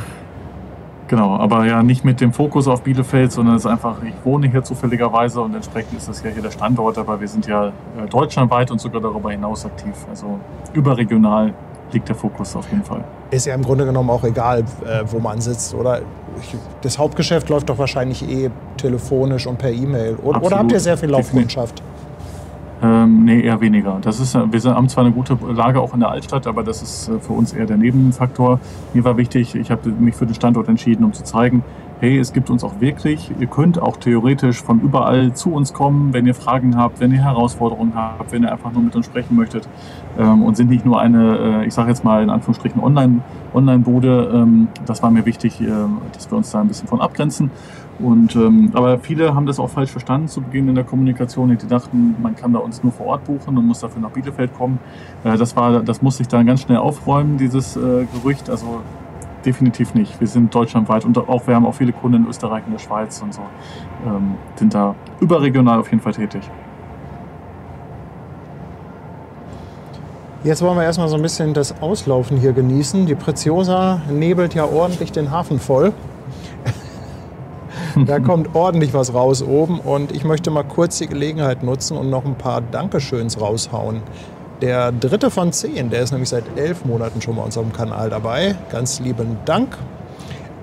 Genau, aber ja nicht mit dem Fokus auf Bielefeld, sondern es ist einfach, ich wohne hier zufälligerweise und entsprechend ist das ja hier der Standort, aber wir sind ja deutschlandweit und sogar darüber hinaus aktiv. Also überregional liegt der Fokus auf jeden Fall. Ist ja im Grunde genommen auch egal, wo man sitzt, oder? Das Hauptgeschäft läuft doch wahrscheinlich telefonisch und per E-Mail. Oder habt ihr sehr viel Laufkundschaft? Nee, eher weniger. Wir haben zwar eine gute Lage auch in der Altstadt, aber das ist für uns eher der Nebenfaktor. Mir war wichtig, ich habe mich für den Standort entschieden, um zu zeigen, hey, es gibt uns auch wirklich. Ihr könnt auch theoretisch von überall zu uns kommen, wenn ihr Fragen habt, wenn ihr Herausforderungen habt, wenn ihr einfach nur mit uns sprechen möchtet und sind nicht nur eine, ich sage jetzt mal in Anführungsstrichen Online-Bude. Das war mir wichtig, dass wir uns da ein bisschen von abgrenzen. Aber viele haben das auch falsch verstanden zu Beginn in der Kommunikation. Die dachten, man kann bei uns nur vor Ort buchen und muss dafür nach Bielefeld kommen. Das musste ich dann ganz schnell aufräumen, dieses Gerücht. Also definitiv nicht. Wir sind deutschlandweit und wir haben auch viele Kunden in Österreich und der Schweiz und so. Sind da überregional auf jeden Fall tätig. Jetzt wollen wir erstmal so ein bisschen das Auslaufen hier genießen. Die Preziosa nebelt ja ordentlich den Hafen voll. Da kommt ordentlich was raus oben und ich möchte mal kurz die Gelegenheit nutzen und noch ein paar Dankeschöns raushauen. Der 3. von 10, der ist nämlich seit 11 Monaten schon bei unserem Kanal dabei. Ganz lieben Dank.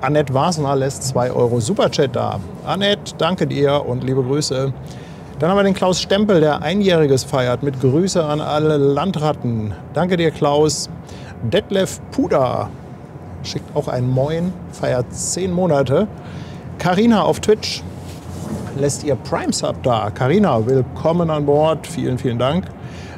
Annette Wasner lässt 2 € Superchat da. Annette, danke dir und liebe Grüße. Dann haben wir den Klaus Stempel, der Einjähriges feiert, mit Grüße an alle Landratten. Danke dir, Klaus. Detlef Puder schickt auch ein Moin, feiert 10 Monate. Carina auf Twitch lässt ihr Prime-Sub da. Carina, willkommen an Bord. Vielen, vielen Dank.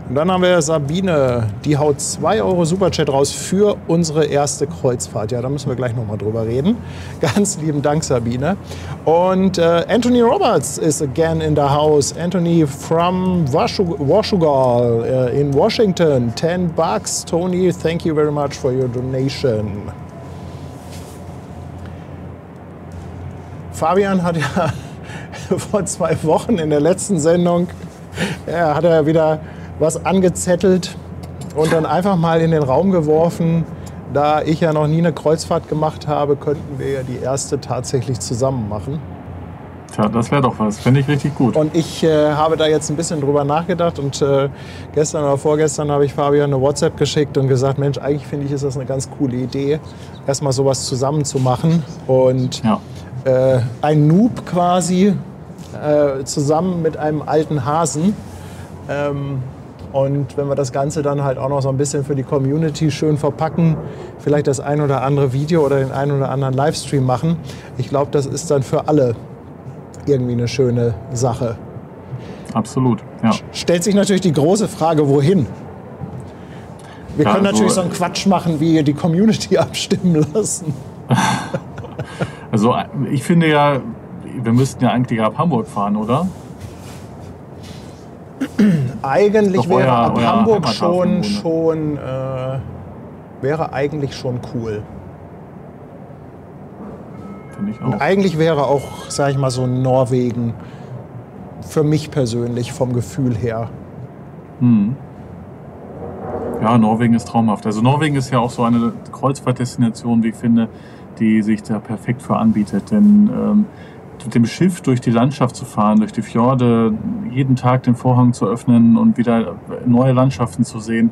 Und dann haben wir Sabine, die haut 2 Euro Superchat raus für unsere erste Kreuzfahrt. Ja, da müssen wir gleich nochmal drüber reden. Ganz lieben Dank, Sabine. Und Anthony Roberts is again in the house. Anthony from Washougal in Washington. 10 bucks. Tony, thank you very much for your donation. Fabian hat ja vor 2 Wochen in der letzten Sendung, hat er wieder was angezettelt und dann einfach mal in den Raum geworfen. Da ich ja noch nie eine Kreuzfahrt gemacht habe, könnten wir ja die erste tatsächlich zusammen machen. Tja, das wäre doch was. Finde ich richtig gut. Und ich habe da jetzt ein bisschen drüber nachgedacht und gestern oder vorgestern habe ich Fabian eine WhatsApp geschickt und gesagt, Mensch, eigentlich finde ich, ist das eine ganz coole Idee, erstmal sowas zusammen zu machen. Und ja. Ein Noob quasi zusammen mit einem alten Hasen. Und wenn wir das Ganze dann halt auch noch so ein bisschen für die Community schön verpacken, vielleicht das ein oder andere Video oder den ein oder anderen Livestream machen, ich glaube, das ist dann für alle irgendwie eine schöne Sache. Absolut, ja. Stellt sich natürlich die große Frage, wohin? Wir können natürlich so einen Quatsch machen, wie die Community abstimmen lassen. Also ich finde ja, wir müssten ja eigentlich ab Hamburg fahren, oder? Eigentlich wäre ab Hamburg wäre eigentlich schon cool. Finde ich auch. Und eigentlich wäre auch, sag ich mal, so Norwegen für mich persönlich vom Gefühl her. Ja, Norwegen ist traumhaft. Also Norwegen ist ja auch so eine Kreuzfahrtdestination, wie ich finde, die sich da perfekt für anbietet. Denn mit dem Schiff durch die Landschaft zu fahren, durch die Fjorde, jeden Tag den Vorhang zu öffnen und wieder neue Landschaften zu sehen,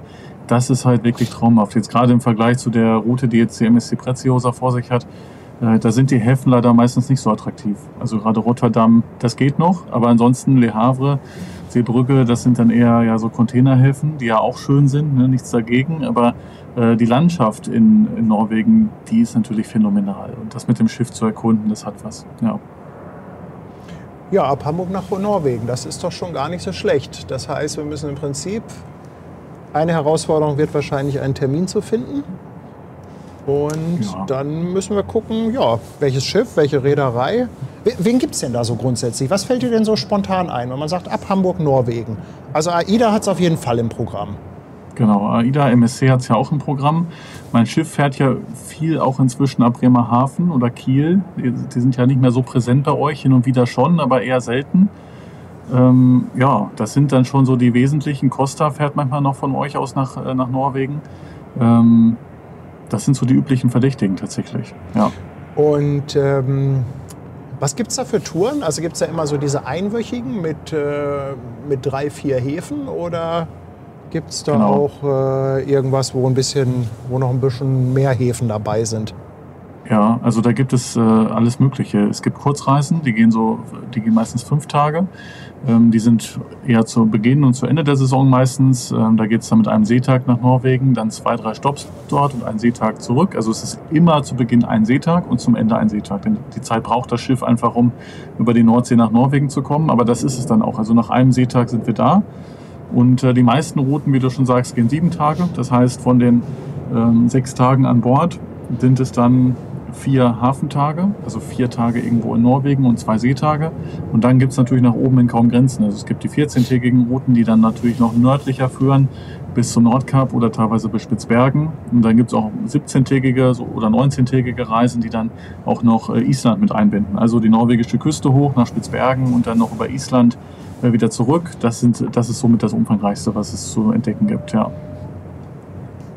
das ist halt wirklich traumhaft. Jetzt gerade im Vergleich zu der Route, die jetzt die MSC Preziosa vor sich hat, da sind die Häfen leider meistens nicht so attraktiv. Also gerade Rotterdam, das geht noch, aber ansonsten Le Havre, Seebrugge, das sind dann eher ja so Containerhäfen, die ja auch schön sind, ne, nichts dagegen, aber die Landschaft in Norwegen, die ist natürlich phänomenal. Und das mit dem Schiff zu erkunden, das hat was. Ja. Ja, ab Hamburg nach Norwegen, das ist doch schon gar nicht so schlecht. Das heißt, wir müssen im Prinzip, eine Herausforderung wird wahrscheinlich einen Termin zu finden. Und dann müssen wir gucken, ja, welches Schiff, welche Reederei. Wen gibt es denn da so grundsätzlich? Was fällt dir denn so spontan ein, wenn man sagt, ab Hamburg, Norwegen? Also AIDA hat es auf jeden Fall im Programm. Genau, AIDA, MSC hat es ja auch im Programm. Mein Schiff fährt ja viel auch inzwischen ab Bremerhaven oder Kiel. Die sind ja nicht mehr so präsent bei euch, hin und wieder schon, aber eher selten. Ja, das sind dann schon so die wesentlichen. Costa fährt manchmal noch von euch aus nach Norwegen. Das sind so die üblichen Verdächtigen tatsächlich. Ja. Und was gibt es da für Touren? Also gibt es da immer so diese einwöchigen mit 3, 4 Häfen oder gibt es da auch irgendwas, wo noch ein bisschen mehr Häfen dabei sind? Ja, also da gibt es alles Mögliche. Es gibt Kurzreisen, die gehen meistens 5 Tage. Die sind eher zu Beginn und zu Ende der Saison meistens. Da geht es dann mit einem Seetag nach Norwegen, dann 2, 3 Stopps dort und einen Seetag zurück. Also es ist immer zu Beginn ein Seetag und zum Ende ein Seetag. Denn die Zeit braucht das Schiff einfach, um über die Nordsee nach Norwegen zu kommen. Aber das ist es dann auch. Also nach einem Seetag sind wir da. Und die meisten Routen, wie du schon sagst, gehen 7 Tage. Das heißt, von den 6 Tagen an Bord sind es dann 4 Hafentage, also 4 Tage irgendwo in Norwegen und 2 Seetage. Und dann gibt es natürlich nach oben hin kaum Grenzen. Also es gibt die 14-tägigen Routen, die dann natürlich noch nördlicher führen, bis zum Nordkap oder teilweise bis Spitzbergen. Und dann gibt es auch 17-tägige oder 19-tägige Reisen, die dann auch noch Island mit einbinden. Also die norwegische Küste hoch nach Spitzbergen und dann noch über Island wieder zurück. Das ist somit das Umfangreichste, was es zu entdecken gibt, ja.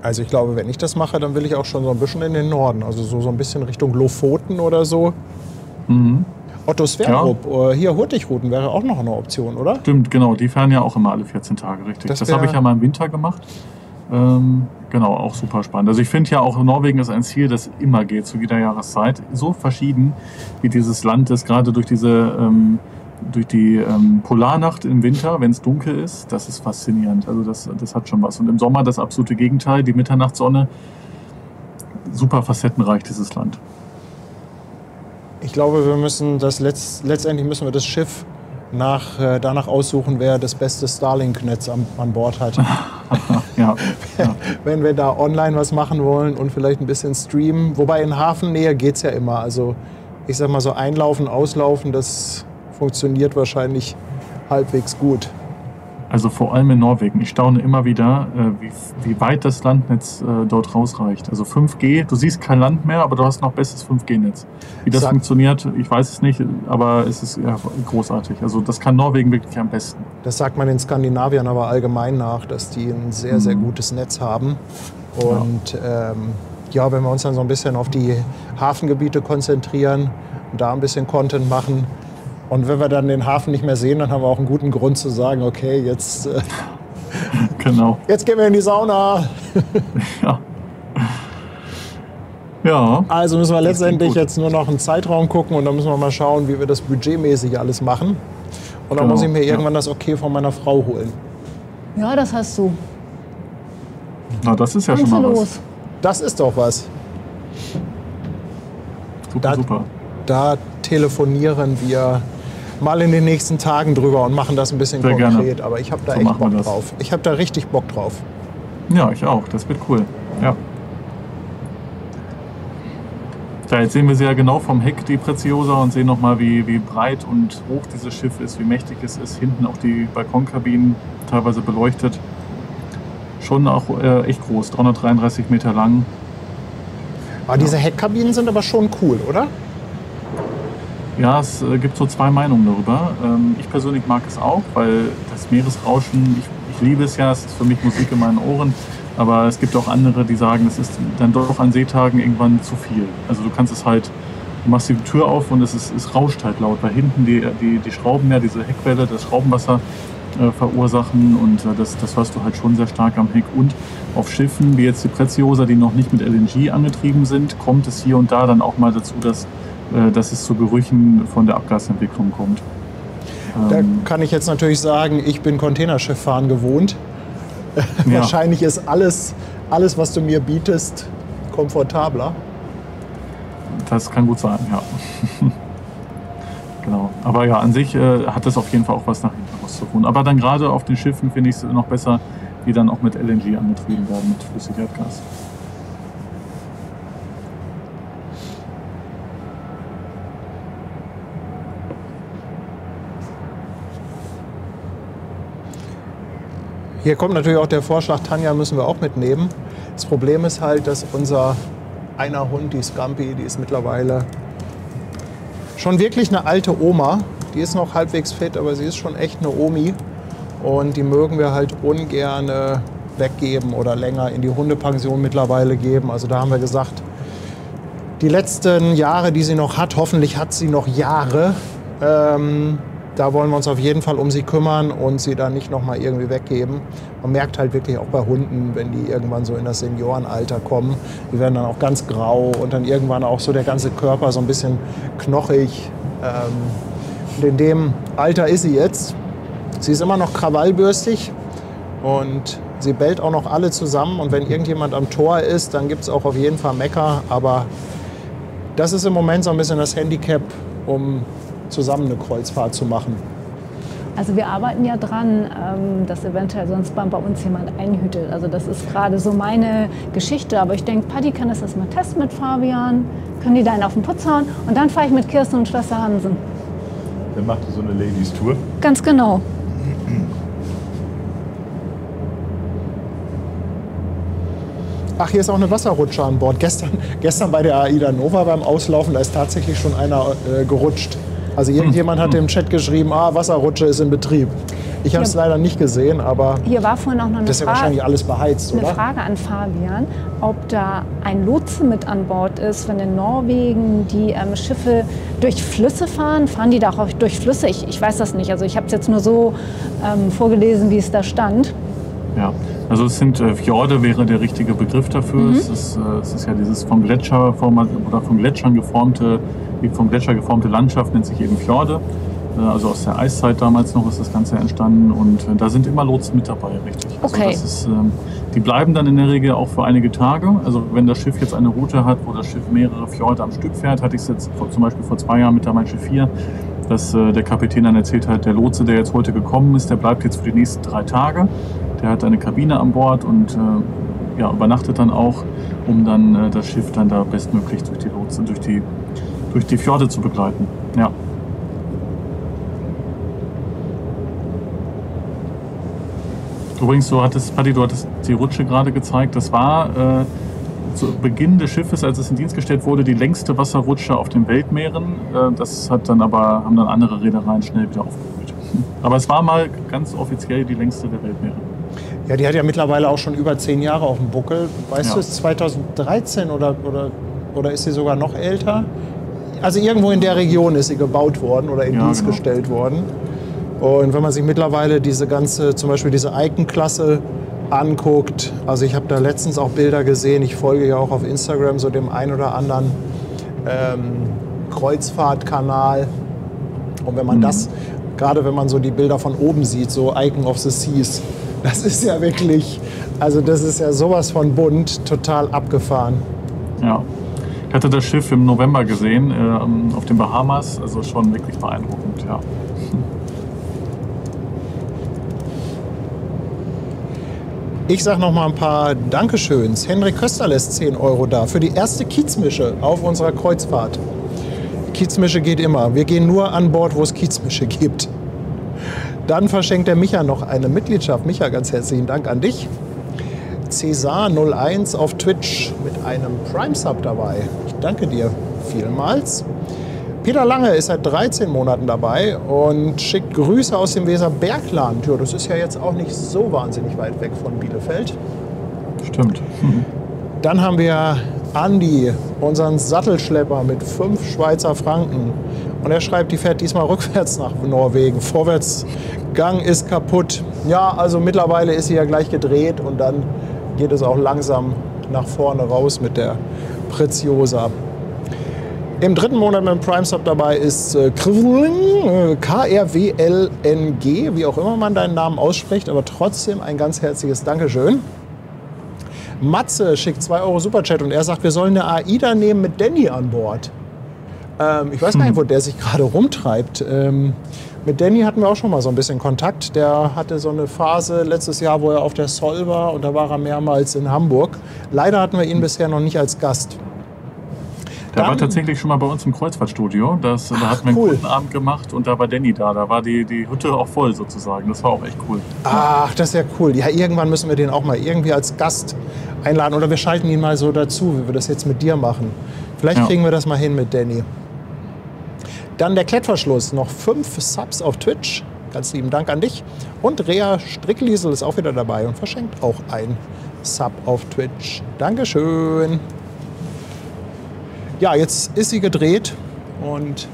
Also ich glaube, wenn ich das mache, dann will ich auch schon so ein bisschen in den Norden. Also so ein bisschen Richtung Lofoten oder so. Mhm. Otto Sverdrup, hier Hurtigruten wäre auch noch eine Option, oder? Stimmt, genau. Die fahren ja auch immer alle 14 Tage, richtig. Das habe ich ja mal im Winter gemacht. Genau, auch super spannend. Also ich finde ja auch, Norwegen ist ein Ziel, das immer geht, zu jeder Jahreszeit. So verschieden, wie dieses Land ist, gerade durch die Polarnacht im Winter, wenn es dunkel ist, das ist faszinierend. Also das hat schon was. Und im Sommer das absolute Gegenteil, die Mitternachtssonne, super facettenreich, dieses Land. Ich glaube, wir müssen letztendlich müssen wir das Schiff danach aussuchen, wer das beste Starlink-Netz an Bord hat. Ja. Wenn wir da online was machen wollen und vielleicht ein bisschen streamen. Wobei in Hafennähe geht es ja immer. Also ich sag mal so einlaufen, auslaufen, das funktioniert wahrscheinlich halbwegs gut. Also vor allem in Norwegen. Ich staune immer wieder, wie weit das Landnetz dort rausreicht. Also 5G, du siehst kein Land mehr, aber du hast noch bestes 5G-Netz. Wie das funktioniert, ich weiß es nicht, aber es ist ja großartig. Also das kann Norwegen wirklich am besten. Das sagt man den Skandinaviern aber allgemein nach, dass die ein sehr, sehr gutes Netz haben. Und wenn wir uns dann so ein bisschen auf die Hafengebiete konzentrieren und da ein bisschen Content machen, und wenn wir dann den Hafen nicht mehr sehen, dann haben wir auch einen guten Grund zu sagen, okay, jetzt, genau. Jetzt gehen wir in die Sauna. Ja. Also müssen wir letztendlich jetzt nur noch einen Zeitraum gucken und dann müssen wir mal schauen, wie wir das budgetmäßig alles machen. Und dann muss ich mir irgendwann das Okay von meiner Frau holen. Ja, das hast du. Na, das ist ja schon mal was. Das ist doch was. Super. Da telefonieren wir mal in den nächsten Tagen drüber und machen das ein bisschen sehr konkret. Gerne. Aber ich habe da echt Bock drauf. Ich habe da richtig Bock drauf. Ja, ich auch. Das wird cool. Ja. Ja, jetzt sehen wir sie ja genau vom Heck, die Preziosa, und sehen nochmal, wie breit und hoch dieses Schiff ist, wie mächtig es ist. Hinten auch die Balkonkabinen, teilweise beleuchtet. Schon auch echt groß, 333 Meter lang. Aber diese Heckkabinen sind aber schon cool, oder? Ja, es gibt so zwei Meinungen darüber. Ich persönlich mag es auch, weil das Meeresrauschen, ich liebe es ja, es ist für mich Musik in meinen Ohren. Aber es gibt auch andere, die sagen, es ist dann doch an Seetagen irgendwann zu viel. Also du kannst es halt, du machst die Tür auf und es rauscht halt laut, weil hinten die Schrauben ja diese Heckwelle, das Schraubenwasser verursachen, und das hörst du halt schon sehr stark am Heck. Und auf Schiffen, wie jetzt die Preziosa, die noch nicht mit LNG angetrieben sind, kommt es hier und da dann auch mal dazu, dass es zu Gerüchen von der Abgasentwicklung kommt. Da kann ich jetzt natürlich sagen, ich bin Containerschifffahren gewohnt. Ja. Wahrscheinlich ist alles, was du mir bietest, komfortabler. Das kann gut sein, ja. Genau. Aber ja, an sich hat das auf jeden Fall auch was nach hinten raus zu tun. Aber dann gerade auf den Schiffen finde ich es noch besser, die dann auch mit LNG angetrieben werden, mit Flüssigerdgas. Hier kommt natürlich auch der Vorschlag, Tanja müssen wir auch mitnehmen. Das Problem ist halt, dass unser einer Hund, die Scampi, die ist mittlerweile schon wirklich eine alte Oma. Die ist noch halbwegs fit, aber sie ist schon echt eine Omi. Und die mögen wir halt ungern weggeben oder länger in die Hundepension mittlerweile geben. Also da haben wir gesagt, die letzten Jahre, die sie noch hat, hoffentlich hat sie noch Jahre, da wollen wir uns auf jeden Fall um sie kümmern und sie dann nicht noch mal irgendwie weggeben. Man merkt halt wirklich auch bei Hunden, wenn die irgendwann so in das Seniorenalter kommen, die werden dann auch ganz grau und dann irgendwann auch so der ganze Körper so ein bisschen knochig. Und in dem Alter ist sie jetzt. Sie ist immer noch krawallbürstig und sie bellt auch noch alle zusammen. Und wenn irgendjemand am Tor ist, dann gibt es auch auf jeden Fall Mecker. Aber das ist im Moment so ein bisschen das Handicap, um zusammen eine Kreuzfahrt zu machen. Also wir arbeiten ja dran, dass eventuell sonst bei uns jemand einhütet. Also das ist gerade so meine Geschichte. Aber ich denke, Paddy kann das mal testen mit Fabian. Können die da einen auf den Putz hauen? Und dann fahre ich mit Kirsten und Schwester Hansen. Dann macht ihr so eine Ladies-Tour? Ganz genau. Ach, hier ist auch eine Wasserrutsche an Bord. Gestern bei der AIDA Nova beim Auslaufen, da ist tatsächlich schon einer gerutscht. Also irgendjemand hat im Chat geschrieben, Wasserrutsche ist in Betrieb. Ich habe es leider nicht gesehen, aber hier war vorhin auch noch eine das ist ja wahrscheinlich alles beheizt, oder? Eine Frage an Fabian, ob da ein Lotse mit an Bord ist, wenn in Norwegen die Schiffe durch Flüsse fahren. Fahren die da auch durch Flüsse? Ich weiß das nicht. Also ich habe es jetzt nur so vorgelesen, wie es da stand. Ja, also es sind Fjorde, wäre der richtige Begriff dafür. Es ist ja dieses vom Gletscher geformte Landschaft, nennt sich eben Fjorde. Also aus der Eiszeit damals noch ist das Ganze entstanden und da sind immer Lotsen mit dabei, richtig. Okay. Also das ist, die bleiben dann in der Regel auch für einige Tage. Also wenn das Schiff jetzt eine Route hat, wo das Schiff mehrere Fjorde am Stück fährt, hatte ich es jetzt zum Beispiel vor 2 Jahren mit der Mein Schiff 4, dass der Kapitän dann erzählt hat, der Lotse, der jetzt heute gekommen ist, der bleibt jetzt für die nächsten 3 Tage. Der hat eine Kabine an Bord und übernachtet dann auch, um dann das Schiff dann da bestmöglich durch die Lotsen, durch die Fjorde zu begleiten. Ja. Übrigens, Paddy, du hattest die Rutsche gerade gezeigt. Das war zu Beginn des Schiffes, als es in Dienst gestellt wurde, die längste Wasserrutsche auf den Weltmeeren. Das haben dann andere Reedereien schnell wieder aufgeholt. Aber es war mal ganz offiziell die längste der Weltmeere. Ja, die hat ja mittlerweile auch schon über 10 Jahre auf dem Buckel. Weißt du, ist 2013 oder ist sie sogar noch älter? Also irgendwo in der Region ist sie gebaut worden oder in Dienst gestellt worden. Und wenn man sich mittlerweile zum Beispiel diese Icon-Klasse anguckt, also ich habe da letztens auch Bilder gesehen, ich folge ja auch auf Instagram so dem ein oder anderen Kreuzfahrtkanal. Und wenn man gerade wenn man so die Bilder von oben sieht, so Icon of the Seas, das ist ja wirklich, also das ist ja sowas von bunt, total abgefahren. Ja, ich hatte das Schiff im November gesehen, auf den Bahamas, also schon wirklich beeindruckend, ja. Ich sage noch mal ein paar Dankeschöns. Henrik Köster lässt 10 € da für die erste Kiezmische auf unserer Kreuzfahrt. Kiezmische geht immer. Wir gehen nur an Bord, wo es Kiezmische gibt. Dann verschenkt der Micha noch eine Mitgliedschaft. Micha, ganz herzlichen Dank an dich. Cesar01 auf Twitch mit einem Prime-Sub dabei. Ich danke dir vielmals. Peter Lange ist seit 13 Monaten dabei und schickt Grüße aus dem Weserbergland. Ja, das ist ja jetzt auch nicht so wahnsinnig weit weg von Bielefeld. Stimmt. Dann haben wir Andi, unseren Sattelschlepper mit 5 Schweizer Franken. Und er schreibt, die fährt diesmal rückwärts nach Norwegen. Vorwärtsgang ist kaputt. Ja, also mittlerweile ist sie ja gleich gedreht und dann geht es auch langsam nach vorne raus mit der Preziosa. Im 3. Monat mit dem Prime Sub dabei ist KRWLNG, wie auch immer man deinen Namen ausspricht, aber trotzdem ein ganz herzliches Dankeschön. Matze schickt 2 € Superchat und er sagt, wir sollen eine AIDA nehmen mit Danny an Bord. Ich weiß gar nicht, wo der sich gerade rumtreibt. Mit Danny hatten wir auch schon mal so ein bisschen Kontakt. Der hatte so eine Phase letztes Jahr, wo er auf der Sol war und da war er mehrmals in Hamburg. Leider hatten wir ihn bisher noch nicht als Gast. Der war tatsächlich schon mal bei uns im Kreuzfahrtstudio. Da hatten wir einen Kundenabend gemacht und da war Danny da. Da war die Hütte auch voll sozusagen. Das war auch echt cool. Ach, das ist ja cool. Ja, irgendwann müssen wir den auch mal irgendwie als Gast einladen. Oder wir schalten ihn mal so dazu, wie wir das jetzt mit dir machen. Vielleicht kriegen wir das mal hin mit Danny. Dann der Klettverschluss. Noch 5 Subs auf Twitch. Ganz lieben Dank an dich. Und Rea Strickliesel ist auch wieder dabei und verschenkt auch ein Sub auf Twitch. Dankeschön. Ja, jetzt ist sie gedreht und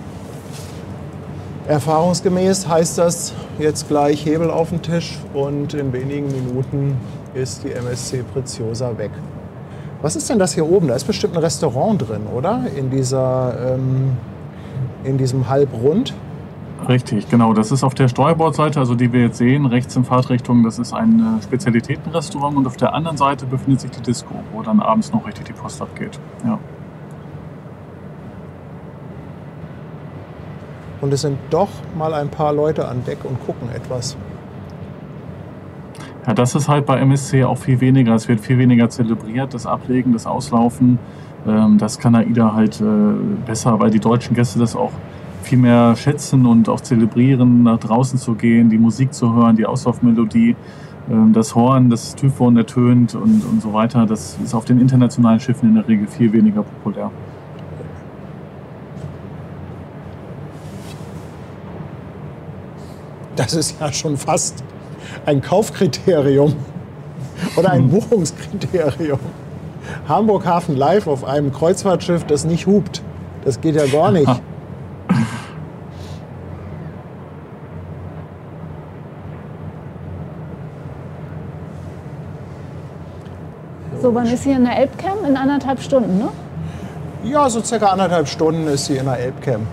erfahrungsgemäß heißt das jetzt gleich Hebel auf den Tisch und in wenigen Minuten ist die MSC Preziosa weg. Was ist denn das hier oben? Da ist bestimmt ein Restaurant drin, oder? In diesem Halbrund. Richtig, genau. Das ist auf der Steuerbordseite, also die wir jetzt sehen, rechts in Fahrtrichtung, das ist ein Spezialitätenrestaurant und auf der anderen Seite befindet sich die Disco, wo dann abends noch richtig die Post abgeht. Ja. Und es sind doch mal ein paar Leute an Deck und gucken etwas. Ja, das ist halt bei MSC auch viel weniger. Es wird viel weniger zelebriert, das Ablegen, das Auslaufen. Das kann AIDA halt besser, weil die deutschen Gäste das auch viel mehr schätzen und auch zelebrieren, nach draußen zu gehen, die Musik zu hören, die Auslaufmelodie, das Horn, das Typhon ertönt und so weiter. Das ist auf den internationalen Schiffen in der Regel viel weniger populär. Das ist ja schon fast ein Kaufkriterium oder ein Buchungskriterium. Hamburg Hafen Live auf einem Kreuzfahrtschiff, das nicht hupt. Das geht ja gar nicht. So, wann ist sie in der Elbcam? In 1,5 Stunden, ne? Ja, so circa 1,5 Stunden ist sie in der Elbcam.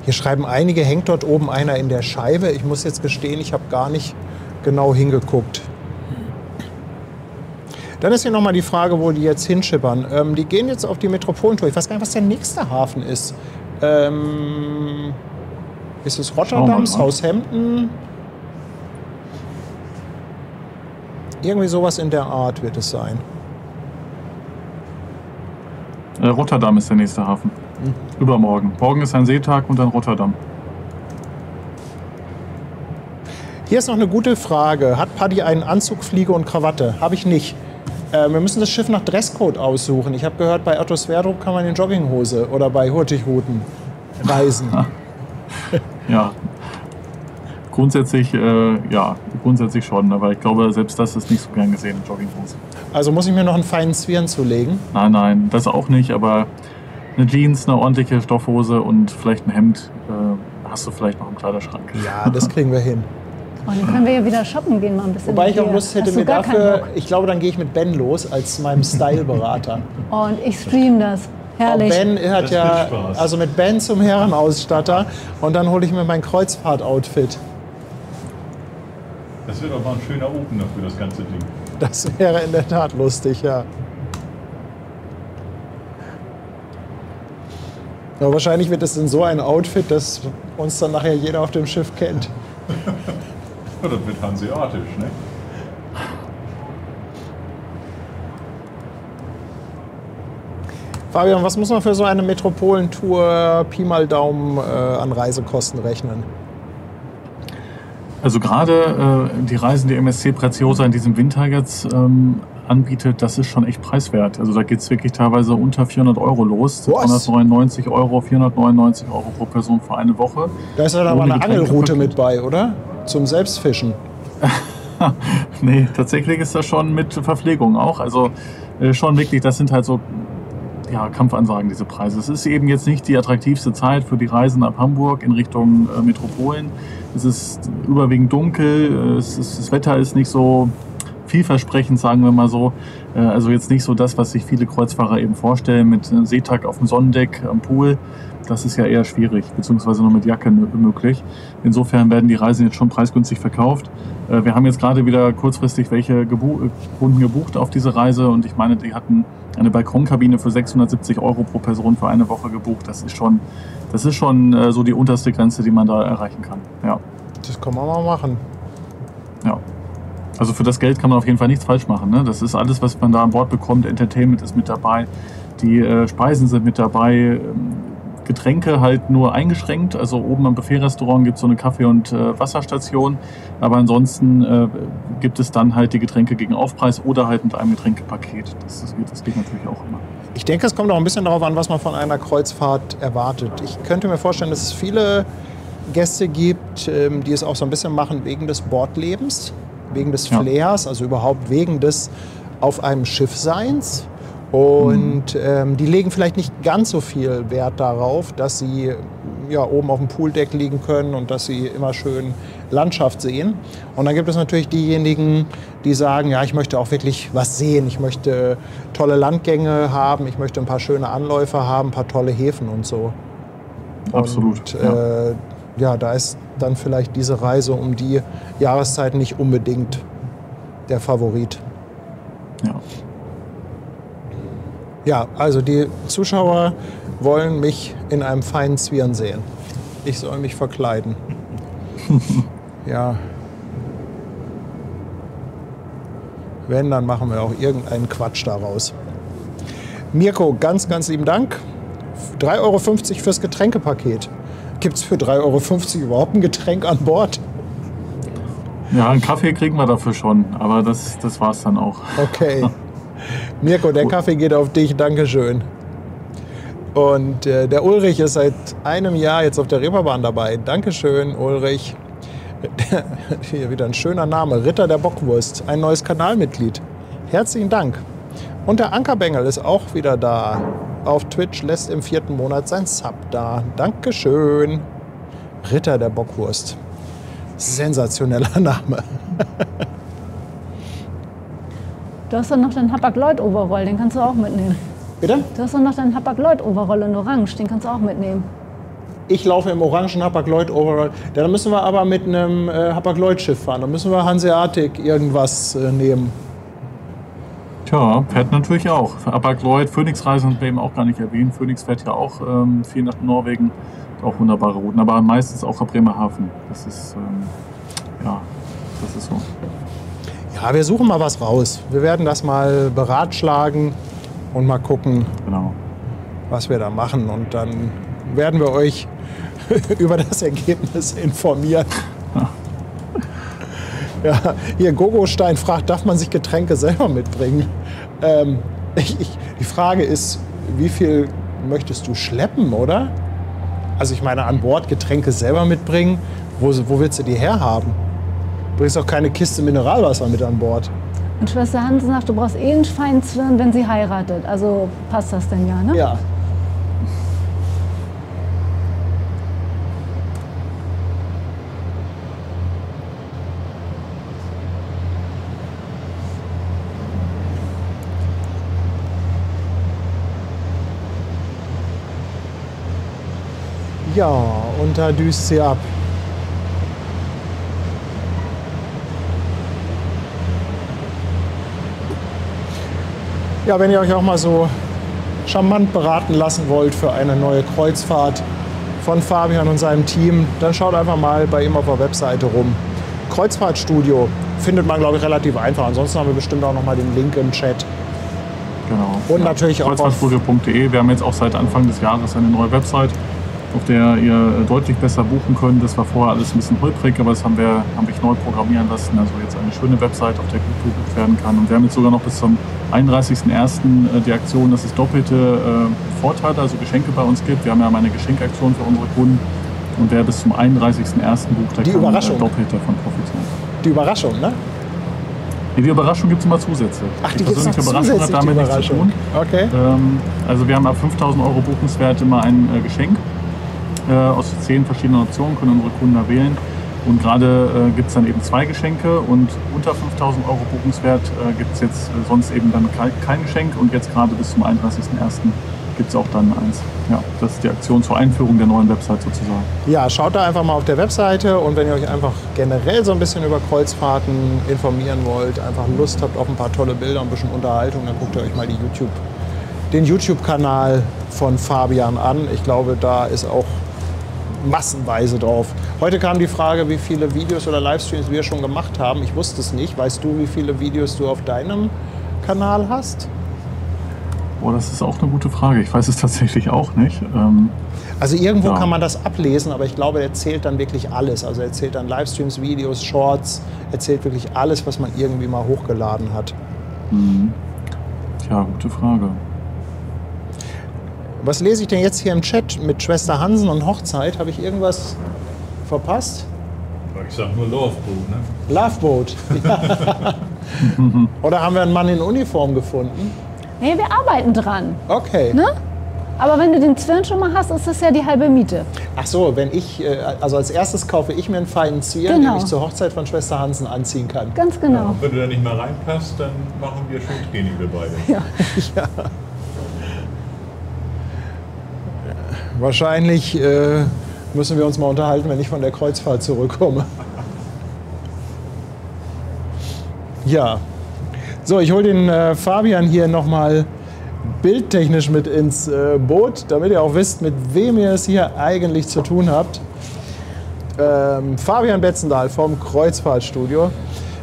Hier schreiben einige, hängt dort oben einer in der Scheibe. Ich muss jetzt gestehen, ich habe gar nicht genau hingeguckt. Dann ist hier nochmal die Frage, wo die jetzt hinschippern. Die gehen jetzt auf die Metropolentour. Ich weiß gar nicht, was der nächste Hafen ist. Ist es Rotterdam, Southampton? Irgendwie sowas in der Art wird es sein. Rotterdam ist der nächste Hafen. Übermorgen. Morgen ist ein Seetag und dann Rotterdam. Hier ist noch eine gute Frage. Hat Paddy einen Anzug, Fliege und Krawatte? Habe ich nicht. Wir müssen das Schiff nach Dresscode aussuchen. Ich habe gehört, bei Otto Sverdrup kann man in Jogginghose oder bei Hurtigruten reisen. Ja. Grundsätzlich, grundsätzlich schon. Aber ich glaube, selbst das ist nicht so gern gesehen, Jogginghose. Also muss ich mir noch einen feinen Zwirn zulegen? Nein, das auch nicht. Aber eine Jeans, eine ordentliche Stoffhose und vielleicht ein Hemd hast du vielleicht noch im Kleiderschrank. Ja, das kriegen wir hin. Und dann können wir ja wieder shoppen gehen, mal ein bisschen. Wobei ich auch Lust hätte, mir dafür, ich glaube, dann gehe ich mit Ben los als meinem Style-Berater. Und ich stream das. Herrlich. Ben hat ja, also mit Ben zum Herrenausstatter und dann hole ich mir mein Kreuzfahrt-Outfit. Das wird aber ein schöner Opener für das ganze Ding. Das wäre in der Tat lustig, ja. Aber wahrscheinlich wird es in so ein Outfit, dass uns dann nachher jeder auf dem Schiff kennt. Ja, das wird hanseatisch, ne? Fabian, was muss man für so eine Metropolentour Pi mal Daumen an Reisekosten rechnen? Also gerade die Reisen, die MSC Preziosa in diesem Winter jetzt anbietet, das ist schon echt preiswert. Also da geht es wirklich teilweise unter 400 € los. 299 €, 499 € pro Person für eine Woche. Da ist dann aber eine Angelroute mit bei, oder? Zum Selbstfischen. Nee, tatsächlich ist das schon mit Verpflegung auch. Also schon wirklich, das sind halt so Kampfansagen, diese Preise. Es ist eben jetzt nicht die attraktivste Zeit für die Reisen ab Hamburg in Richtung Metropolen. Es ist überwiegend dunkel, das Wetter ist nicht so vielversprechend, sagen wir mal so. Also jetzt nicht so das, was sich viele Kreuzfahrer eben vorstellen, mit einem Seetag auf dem Sonnendeck am Pool. Das ist ja eher schwierig, beziehungsweise nur mit Jacke möglich. Insofern werden die Reisen jetzt schon preisgünstig verkauft. Wir haben jetzt gerade wieder kurzfristig welche Kunden gebucht auf diese Reise und ich meine, die hatten eine Balkonkabine für 670 € pro Person für eine Woche gebucht. Das ist schon so die unterste Grenze, die man da erreichen kann. Ja. Das kann man mal machen. Ja. Also für das Geld kann man auf jeden Fall nichts falsch machen. Ne? Das ist alles, was man da an Bord bekommt. Entertainment ist mit dabei, die Speisen sind mit dabei, Getränke halt nur eingeschränkt. Also oben am Buffet-Restaurant gibt es so eine Kaffee- und Wasserstation. Aber ansonsten gibt es dann halt die Getränke gegen Aufpreis oder halt mit einem Getränkepaket. Das geht natürlich auch immer. Ich denke, es kommt auch ein bisschen darauf an, was man von einer Kreuzfahrt erwartet. Ich könnte mir vorstellen, dass es viele Gäste gibt, die es auch so ein bisschen machen wegen des Bordlebens, wegen des Flairs, also überhaupt wegen des auf einem Schiff Seins. Und die legen vielleicht nicht ganz so viel Wert darauf, dass sie oben auf dem Pooldeck liegen können und dass sie immer schön Landschaft sehen. Und dann gibt es natürlich diejenigen, die sagen, ja, ich möchte auch wirklich was sehen. Ich möchte tolle Landgänge haben, ich möchte ein paar schöne Anläufe haben, ein paar tolle Häfen und so. Absolut. Und da ist dann vielleicht diese Reise um die Jahreszeit nicht unbedingt der Favorit. Ja. Ja, also die Zuschauer wollen mich in einem feinen Zwirn sehen. Ich soll mich verkleiden. Ja. Wenn, dann machen wir auch irgendeinen Quatsch daraus. Mirko, ganz, ganz lieben Dank. 3,50 € fürs Getränkepaket. Gibt es für 3,50 € überhaupt ein Getränk an Bord? Ja, einen Kaffee kriegen wir dafür schon, aber das war's dann auch. Okay. Mirko, der Kaffee geht auf dich, Dankeschön. Und der Ulrich ist seit einem Jahr jetzt auf der Reeperbahn dabei. Dankeschön, Ulrich. Hier wieder ein schöner Name, Ritter der Bockwurst, ein neues Kanalmitglied. Herzlichen Dank. Und der Ankerbengel ist auch wieder da. Auf Twitch lässt im 4. Monat sein Sub da. Dankeschön. Ritter der Bockwurst. Sensationeller Name. Du hast doch noch den Hapag-Lloyd-Overall, den kannst du auch mitnehmen. Bitte? Du hast doch noch den Hapag-Lloyd-Overall in Orange, den kannst du auch mitnehmen. Ich laufe im orangen Hapag-Lloyd-Overall. Ja, dann müssen wir aber mit einem Hapag-Lloyd-Schiff fahren. Dann müssen wir Hanseatic irgendwas nehmen. Tja, fährt natürlich auch. Hapag-Lloyd, Phoenix-Reisen haben wir eben auch gar nicht erwähnt. Phoenix fährt ja auch viel nach Norwegen. Auch wunderbare Routen, aber meistens auch ab Bremerhaven. Das ist, das ist so. Ja, wir suchen mal was raus. Wir werden das mal beratschlagen und mal gucken, Genau. was wir da machen. Und dann werden wir euch über das Ergebnis informieren. Ja, hier Gogostein fragt, darf man sich Getränke selber mitbringen? Die Frage ist, wie viel möchtest du schleppen, oder? Also ich meine, an Bord Getränke selber mitbringen, wo willst du die herhaben? Du bringst auch keine Kiste Mineralwasser mit an Bord. Und Schwester Hansen sagt, du brauchst einen feinen Zwirn, wenn sie heiratet. Also passt das denn ja, ne? Ja. Ja, und da düst sie ab. Ja, wenn ihr euch auch mal so charmant beraten lassen wollt für eine neue Kreuzfahrt von Fabian und seinem Team, dann schaut einfach mal bei ihm auf der Webseite rum. Kreuzfahrtstudio findet man, glaube ich, relativ einfach. Ansonsten haben wir bestimmt auch noch mal den Link im Chat. Genau. Und natürlich auch auf Kreuzfahrtstudio.de. Wir haben jetzt auch seit Anfang des Jahres eine neue Website, auf der ihr deutlich besser buchen könnt. Das war vorher alles ein bisschen holprig, aber das habe ich neu programmieren lassen. Also jetzt eine schöne Website, auf der gut gebucht werden kann. Und wir haben jetzt sogar noch bis zum 31.01. Die Aktion, dass es doppelte Vorteile, also Geschenke bei uns gibt. Wir haben ja mal eine Geschenkaktion für unsere Kunden. Und wer bis zum 31.01. bucht, der kann doppelte davon profitieren. Die Überraschung, ne? Die Überraschung gibt es immer Zusätze. Ach, die persönliche Überraschung hat damit nichts zu tun. Okay. Also wir haben ab 5.000 € Buchungswert immer ein Geschenk. Aus 10 verschiedenen Optionen können unsere Kunden da wählen. Und gerade gibt es dann eben 2 Geschenke und unter 5.000 € Buchungswert gibt es jetzt sonst eben dann kein Geschenk. Und jetzt gerade bis zum 31.01. gibt es auch dann eins. Ja, das ist die Aktion zur Einführung der neuen Website sozusagen. Ja, schaut da einfach mal auf der Webseite und wenn ihr euch einfach generell so ein bisschen über Kreuzfahrten informieren wollt, einfach Lust habt auf ein paar tolle Bilder und ein bisschen Unterhaltung, dann guckt ihr euch mal den YouTube-Kanal von Fabian an. Ich glaube, da ist auch massenweise drauf. Heute kam die Frage, wie viele Videos oder Livestreams wir schon gemacht haben. Ich wusste es nicht. Weißt du, wie viele Videos du auf deinem Kanal hast? Oh, das ist auch eine gute Frage. Ich weiß es tatsächlich auch nicht. Also irgendwo kann man das ablesen, aber ich glaube, er zählt dann wirklich alles. Also er zählt dann Livestreams, Videos, Shorts, er zählt wirklich alles, was man irgendwie mal hochgeladen hat. Tja, gute Frage. Was lese ich denn jetzt hier im Chat mit Schwester Hansen und Hochzeit? Habe ich irgendwas verpasst? Ich sag nur Loveboat, ne? Loveboat. Ja. Oder haben wir einen Mann in Uniform gefunden? Nee, wir arbeiten dran. Okay. Ne? Aber wenn du den Zwirn schon mal hast, ist das ja die halbe Miete. Ach so, wenn ich, also als erstes kaufe ich mir einen feinen Zwirn, den ich zur Hochzeit von Schwester Hansen anziehen kann. Ganz genau. Ja, und wenn du da nicht mehr reinpasst, dann machen wir schön Training, wir beide. Ja. Ja. Wahrscheinlich müssen wir uns mal unterhalten, wenn ich von der Kreuzfahrt zurückkomme. Ja. So, ich hole den Fabian hier nochmal bildtechnisch mit ins Boot, damit ihr auch wisst, mit wem ihr es hier eigentlich zu tun habt. Fabian Betzendahl vom Kreuzfahrtstudio,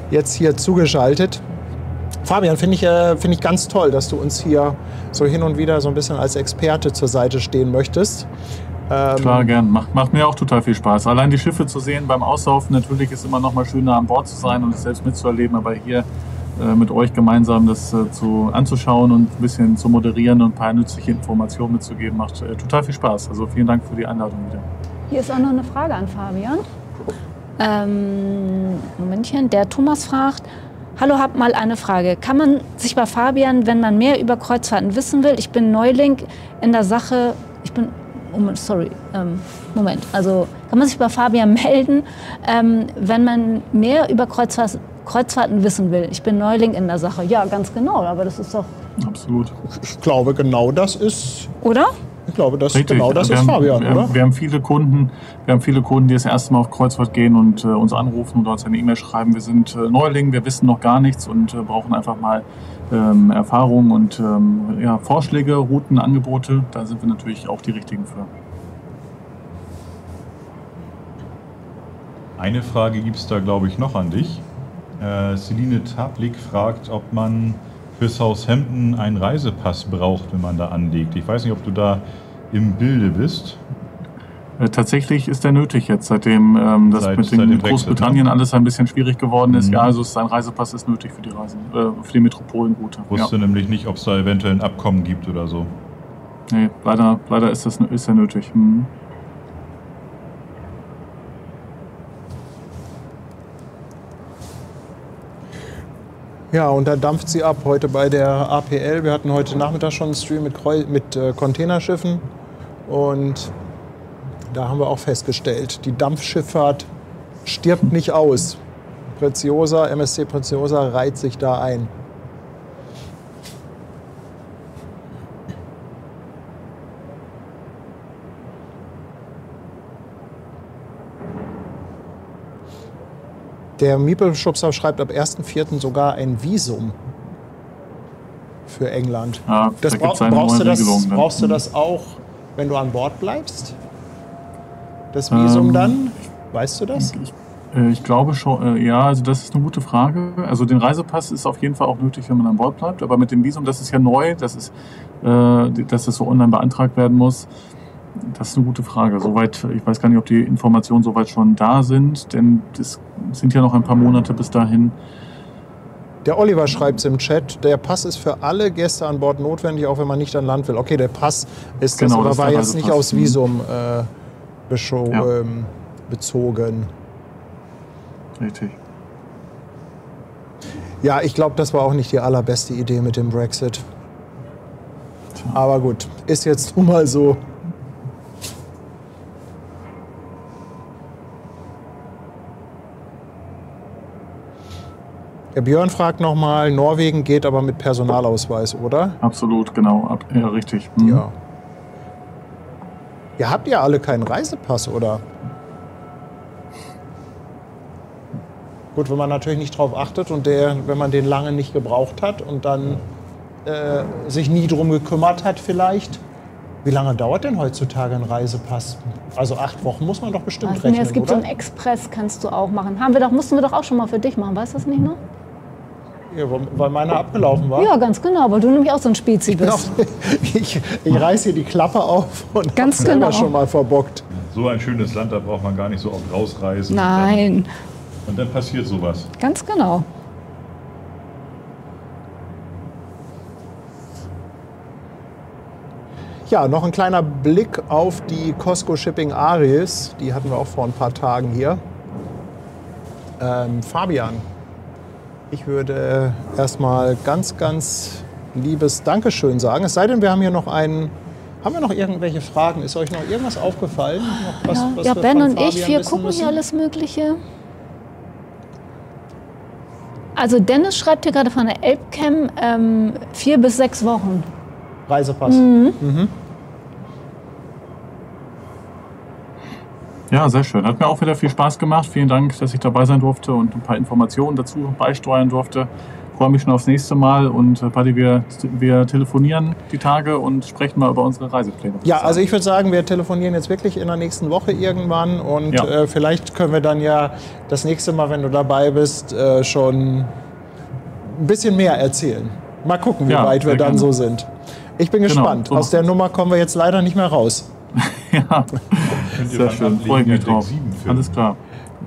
jetzt hier zugeschaltet. Fabian, finde ich ganz toll, dass du uns hier so hin und wieder so ein bisschen als Experte zur Seite stehen möchtest. Klar, gern. Macht mir auch total viel Spaß. Allein die Schiffe zu sehen beim Auslaufen, natürlich ist immer noch mal schöner an Bord zu sein und es selbst mitzuerleben, aber hier mit euch gemeinsam das anzuschauen und ein bisschen zu moderieren und ein paar nützliche Informationen mitzugeben, macht total viel Spaß. Also vielen Dank für die Einladung wieder. Hier ist auch noch eine Frage an Fabian. Momentchen, der Thomas fragt, hallo, hab mal eine Frage. Kann man sich bei Fabian, wenn man mehr über Kreuzfahrten wissen will, ich bin Neuling in der Sache, also kann man sich bei Fabian melden, wenn man mehr über Kreuzfahrten wissen will. Ich bin Neuling in der Sache. Ja, ganz genau, aber das ist doch... Absolut. Ich glaube, genau das ist... Oder? Ich glaube, das Richtig. genau das ist Fabian, oder? Wir haben viele Kunden, die das erste Mal auf Kreuzfahrt gehen und uns anrufen oder uns eine E-Mail schreiben. Wir sind Neuling, wir wissen noch gar nichts und brauchen einfach mal Erfahrung und Vorschläge, Routen, Angebote. Da sind wir natürlich auch die Richtigen für. Eine Frage gibt es da, glaube ich, noch an dich. Celine Tablik fragt, ob man für Southampton einen Reisepass braucht, wenn man da anlegt. Ich weiß nicht, ob du da im Bilde bist. Tatsächlich ist der nötig jetzt, seitdem das mit Großbritannien alles ein bisschen schwierig geworden ist. Ja, also ein Reisepass ist nötig für die Reisen, für die Metropolenroute. Ich wusste nämlich nicht, ob es da eventuell ein Abkommen gibt oder so. Nee, leider ist er nötig. Ja, und da dampft sie ab heute bei der APL. Wir hatten heute Nachmittag schon einen Stream mit Containerschiffen und da haben wir auch festgestellt, die Dampfschifffahrt stirbt nicht aus. MSC Preziosa reiht sich da ein. Der Miepelschubser schreibt ab 1.4. sogar ein Visum für England. Ja, das brauchst du das auch, wenn du an Bord bleibst? Das Visum dann? Weißt du das? Ich glaube schon, ja, also das ist eine gute Frage. Also den Reisepass ist auf jeden Fall auch nötig, wenn man an Bord bleibt. Aber mit dem Visum, das ist ja neu, dass es so online beantragt werden muss. Das ist eine gute Frage. Soweit, ich weiß gar nicht, ob die Informationen soweit schon da sind, denn es sind ja noch ein paar Monate bis dahin. Der Oliver schreibt es im Chat, der Pass ist für alle Gäste an Bord notwendig, auch wenn man nicht an Land will. Okay, der Pass ist das, aber war jetzt nicht aufs Visum bezogen. Richtig. Ja, ich glaube, das war auch nicht die allerbeste Idee mit dem Brexit. Aber gut, ist jetzt nun mal so. Der Björn fragt nochmal, Norwegen geht aber mit Personalausweis, oder? Absolut, genau. Ja, richtig. Ja. Ja, habt ihr alle keinen Reisepass, oder? Gut, wenn man natürlich nicht drauf achtet und wenn man den lange nicht gebraucht hat und dann sich nie drum gekümmert hat vielleicht. Wie lange dauert denn heutzutage ein Reisepass? Also 8 Wochen muss man doch bestimmt rechnen, es gibt oder? so einen Express, kannst du auch machen. Mussten wir doch auch schon mal für dich machen, weißt du das nicht noch? Ja, weil meiner abgelaufen war. Ja, ganz genau, weil du nämlich auch so ein Spezi bist. Ich reiß hier die Klappe auf und ganz hab selber schon mal verbockt. So ein schönes Land, da braucht man gar nicht so oft rausreisen. Nein. Und dann passiert sowas. Ganz genau. Ja, noch ein kleiner Blick auf die COSCO Shipping Aries. Die hatten wir auch vor ein paar Tagen hier. Fabian, ich würde erstmal ganz, ganz liebes Dankeschön sagen. Es sei denn, wir haben hier noch einen. Haben wir noch irgendwelche Fragen? Ist euch noch irgendwas aufgefallen? Ja, Ben und ich, wir gucken hier alles Mögliche. Also Dennis schreibt hier gerade von der Elbcam 4 bis 6 Wochen. Reisepass. Ja, sehr schön. Hat mir auch wieder viel Spaß gemacht. Vielen Dank, dass ich dabei sein durfte und ein paar Informationen dazu beisteuern durfte. Ich freue mich schon aufs nächste Mal und Paddy, wir telefonieren die Tage und sprechen mal über unsere Reisepläne. Ja, also ich würde sagen, wir telefonieren jetzt wirklich in der nächsten Woche irgendwann und vielleicht können wir dann ja das nächste Mal, wenn du dabei bist, schon ein bisschen mehr erzählen. Mal gucken, wie weit wir dann so sind. Ich bin gespannt. Aus der Nummer kommen wir jetzt leider nicht mehr raus. Ja, sehr schön. Freue ich mich drauf. Alles klar.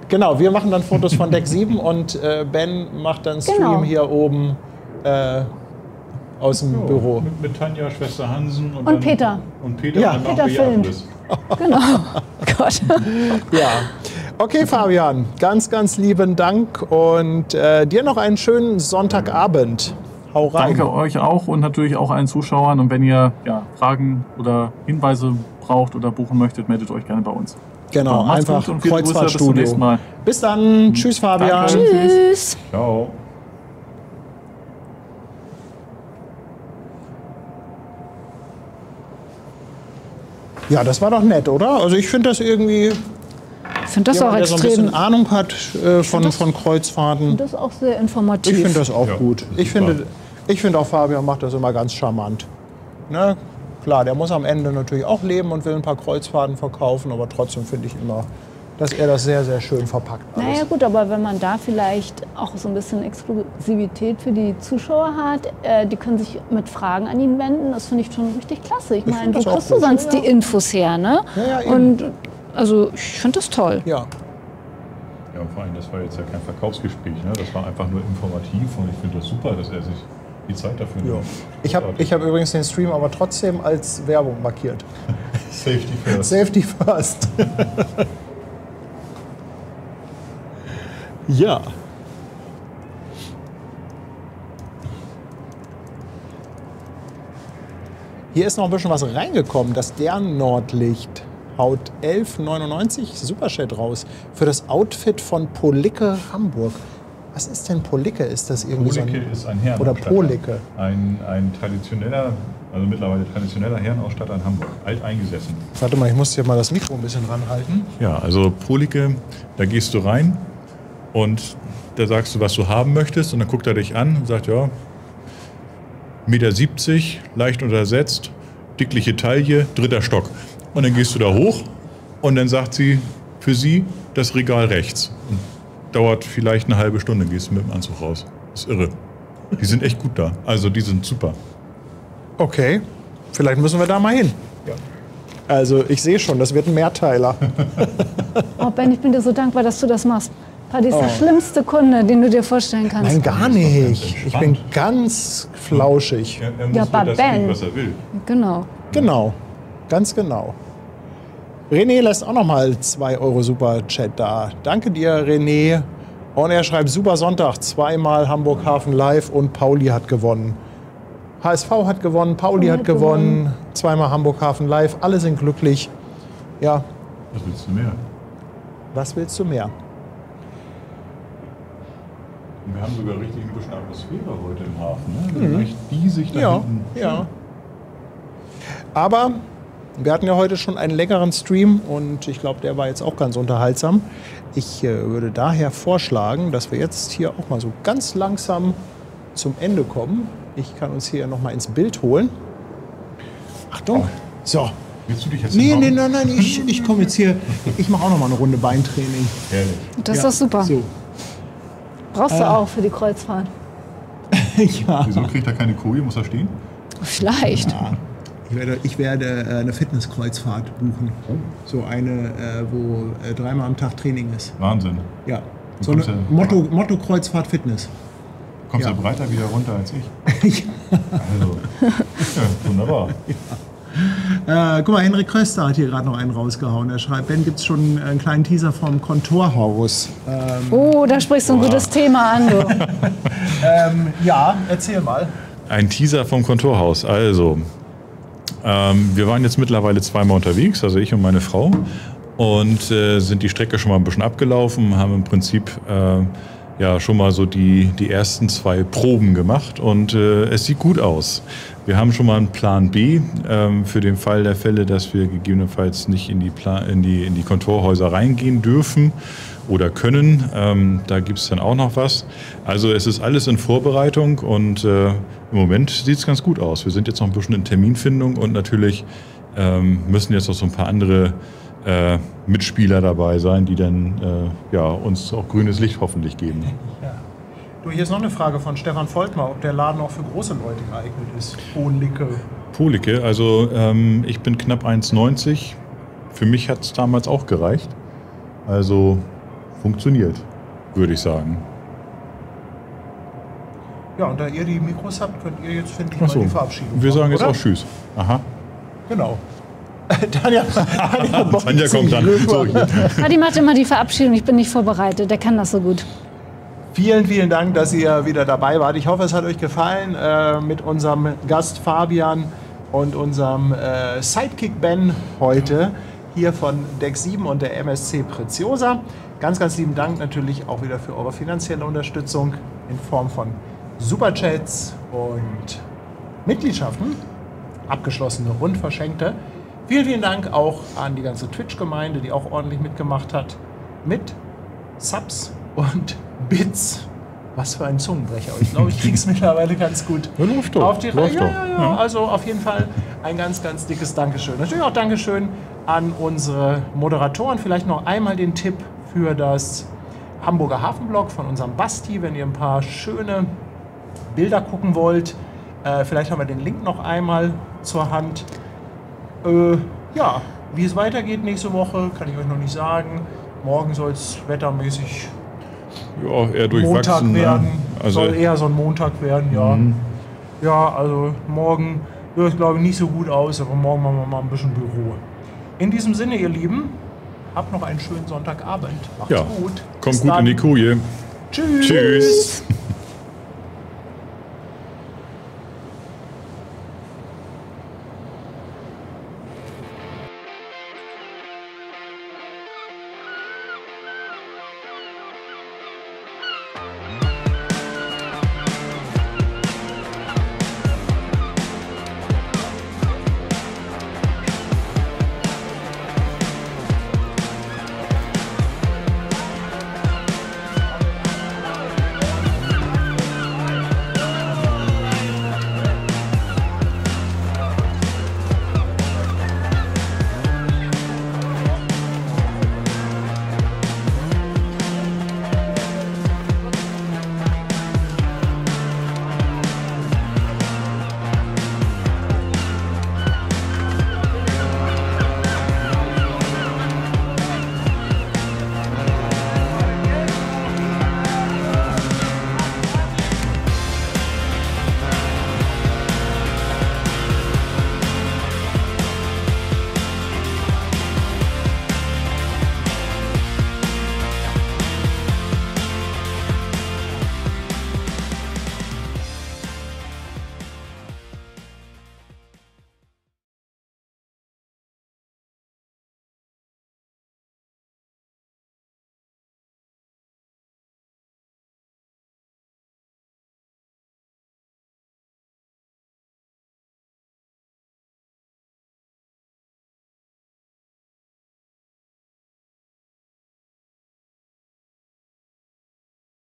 Genau, wir machen dann Fotos von Deck 7 und Ben macht dann Stream hier oben aus dem Büro. Mit Tanja, Schwester Hansen und Peter. Und Peter, ja. und dann Peter filmt. Genau. Gott. Ja. Okay, Fabian, ganz, ganz lieben Dank und dir noch einen schönen Sonntagabend. Hau rein. Danke euch auch und natürlich auch allen Zuschauern. Und wenn ihr Fragen oder Hinweise braucht oder buchen möchtet, meldet euch gerne bei uns. Genau, einfach Kreuzfahrtstudio. Bis zum nächsten Mal. Bis dann. Tschüss, Fabian. Danke. Tschüss. Ciao. Ja, das war doch nett, oder? Also ich finde das irgendwie, Ich finde das auch jemand, der so ein extrem. bisschen Ahnung hat von Kreuzfahrten. Das ist auch sehr informativ. Ich finde das auch Ja, gut. das ist super. Ich finde auch, Fabian macht das immer ganz charmant. Ne? Klar, der muss am Ende natürlich auch leben und will ein paar Kreuzfahrten verkaufen, aber trotzdem finde ich immer, dass er das sehr, sehr schön verpackt alles. Naja gut, aber wenn man da vielleicht auch so ein bisschen Exklusivität für die Zuschauer hat, die können sich mit Fragen an ihn wenden, das finde ich schon richtig klasse. Ich meine, find wo das auch kriegst du gut. sonst die Infos her, ne? Ja, eben. Und also ich finde das toll. Ja. Ja, und vor allem, das war jetzt ja kein Verkaufsgespräch, ne? Das war einfach nur informativ und ich finde das super, dass er sich die Zeit dafür Ja. nimmt. Ich hab übrigens den Stream aber trotzdem als Werbung markiert. Safety first. Safety first. Ja. Hier ist noch ein bisschen was reingekommen. Das Nordlicht haut 11,99 Superchat raus für das Outfit von Policke Hamburg. Was ist denn Policke? Ist das irgendwie Policke ist ein Oder Herrenausstatter. Policke? Ein traditioneller, also mittlerweile traditioneller Herrenausstatter in Hamburg. Alt eingesessen. Warte mal, ich muss hier mal das Mikro ein bisschen ranhalten. Ja, also Policke, da gehst du rein und da sagst du, was du haben möchtest und dann guckt er dich an und sagt, ja, 1,70 Meter, leicht untersetzt, dickliche Taille, 3. Stock. Und dann gehst du da hoch und dann sagt sie, für sie das Regal rechts. Und dauert vielleicht eine halbe Stunde, gehst du mit dem Anzug raus. Das ist irre. Die sind echt gut da. Also die sind super. Okay, vielleicht müssen wir da mal hin. Ja. Also ich sehe schon, das wird ein Mehrteiler. Oh Ben, ich bin dir so dankbar, dass du das machst. Paddy ist der Oh. schlimmste Kunde, den du dir vorstellen kannst. Nein, gar Das ist doch ganz nicht. Ich bin entspannt. ganz flauschig. Er muss Ja, nur aber das Ben. kriegen, was er will. Genau. Genau, ganz genau. René lässt auch noch mal 2 Euro Superchat da. Danke dir, René. Und er schreibt, super Sonntag, 2-mal Hamburg Hafen live und Pauli hat gewonnen. HSV hat gewonnen, Pauli hat gewonnen, 2-mal Hamburg Hafen live, alle sind glücklich. Ja, Was willst du mehr? was willst du mehr? Und wir haben sogar richtig ein bisschen Atmosphäre heute im Hafen. Ne? Vielleicht die sich da Ja, hinten. ja. Aber wir hatten ja heute schon einen längeren Stream und ich glaube, der war jetzt auch ganz unterhaltsam. Ich würde daher vorschlagen, dass wir jetzt hier auch mal so ganz langsam zum Ende kommen. Ich kann uns hier noch mal ins Bild holen. Achtung. So. Willst du dich jetzt Nee, hinhauen? nein, ich komme jetzt hier. Ich mache auch noch mal eine Runde Beintraining. Herrlich. Das ist Ja, doch super. So. Brauchst du auch für die Kreuzfahrt. Ja. Wieso kriegt er keine Koje? Muss er stehen? Vielleicht. Ja. Ich werde eine Fitnesskreuzfahrt buchen. So eine, wo 3-mal am Tag Training ist. Wahnsinn. Ja. Du So eine kommst Motto Kreuzfahrt Fitness. Kommst Ja. ja breiter wieder runter als ich. Also, ja, wunderbar. Guck mal, Henrik Köster hat hier gerade noch einen rausgehauen. Er schreibt, Ben, gibt es schon einen kleinen Teaser vom Kontorhaus? Oh, da sprichst du ein gutes Thema an, du. Ja, erzähl mal. Ein Teaser vom Kontorhaus. Also, wir waren jetzt mittlerweile 2-mal unterwegs, also ich und meine Frau, und sind die Strecke schon mal ein bisschen abgelaufen, haben im Prinzip ja schon mal so die ersten 2 Proben gemacht und es sieht gut aus. Wir haben schon mal einen Plan B für den Fall der Fälle, dass wir gegebenenfalls nicht in die Kontorhäuser reingehen dürfen oder können. Da gibt es dann auch noch was. Also es ist alles in Vorbereitung und im Moment sieht es ganz gut aus. Wir sind jetzt noch ein bisschen in Terminfindung und natürlich müssen jetzt noch so ein paar andere Mitspieler dabei sein, die dann ja, uns auch grünes Licht hoffentlich geben. Ja. Du, hier ist noch eine Frage von Stefan Volkmar, ob der Laden auch für große Leute geeignet ist. Policke. Policke, also ich bin knapp 1,90. Für mich hat es damals auch gereicht. Also funktioniert, würde ich sagen. Ja, und da ihr die Mikros habt, könnt ihr jetzt, finde ich, Ach mal so. die Verabschiedung Wir machen, sagen jetzt oder? auch Tschüss. Aha. Genau. Tanja Tanja kommt dann. So, hier. Paddy macht immer die Verabschiedung, ich bin nicht vorbereitet, der kann das so gut. Vielen, vielen Dank, dass ihr wieder dabei wart. Ich hoffe, es hat euch gefallen mit unserem Gast Fabian und unserem Sidekick Ben heute hier von Deck 7 und der MSC Preziosa. Ganz, ganz lieben Dank natürlich auch wieder für eure finanzielle Unterstützung in Form von Superchats und Mitgliedschaften, abgeschlossene und verschenkte. Vielen, vielen Dank auch an die ganze Twitch-Gemeinde, die auch ordentlich mitgemacht hat. Mit Subs und Bits. Was für ein Zungenbrecher. Ich glaube, ich kriege es mittlerweile ganz gut auf die Reihe. Ja. Also auf jeden Fall ein ganz, ganz dickes Dankeschön. Natürlich auch Dankeschön an unsere Moderatoren. Vielleicht noch einmal den Tipp für das Hamburger Hafenblog von unserem Basti, wenn ihr ein paar schöne Bilder gucken wollt. Vielleicht haben wir den Link noch einmal zur Hand. Ja, wie es weitergeht nächste Woche, kann ich euch noch nicht sagen. Morgen soll es wettermäßig eher durchwachsen, Montag werden. Ne? Also soll eher so ein Montag werden, ja. Ja, also morgen wird es, glaube ich, nicht so gut aus, aber morgen machen wir mal ein bisschen Büro. In diesem Sinne, ihr Lieben, habt noch einen schönen Sonntagabend. Macht's gut. Kommt gut in die Koje. Tschüss. Tschüss.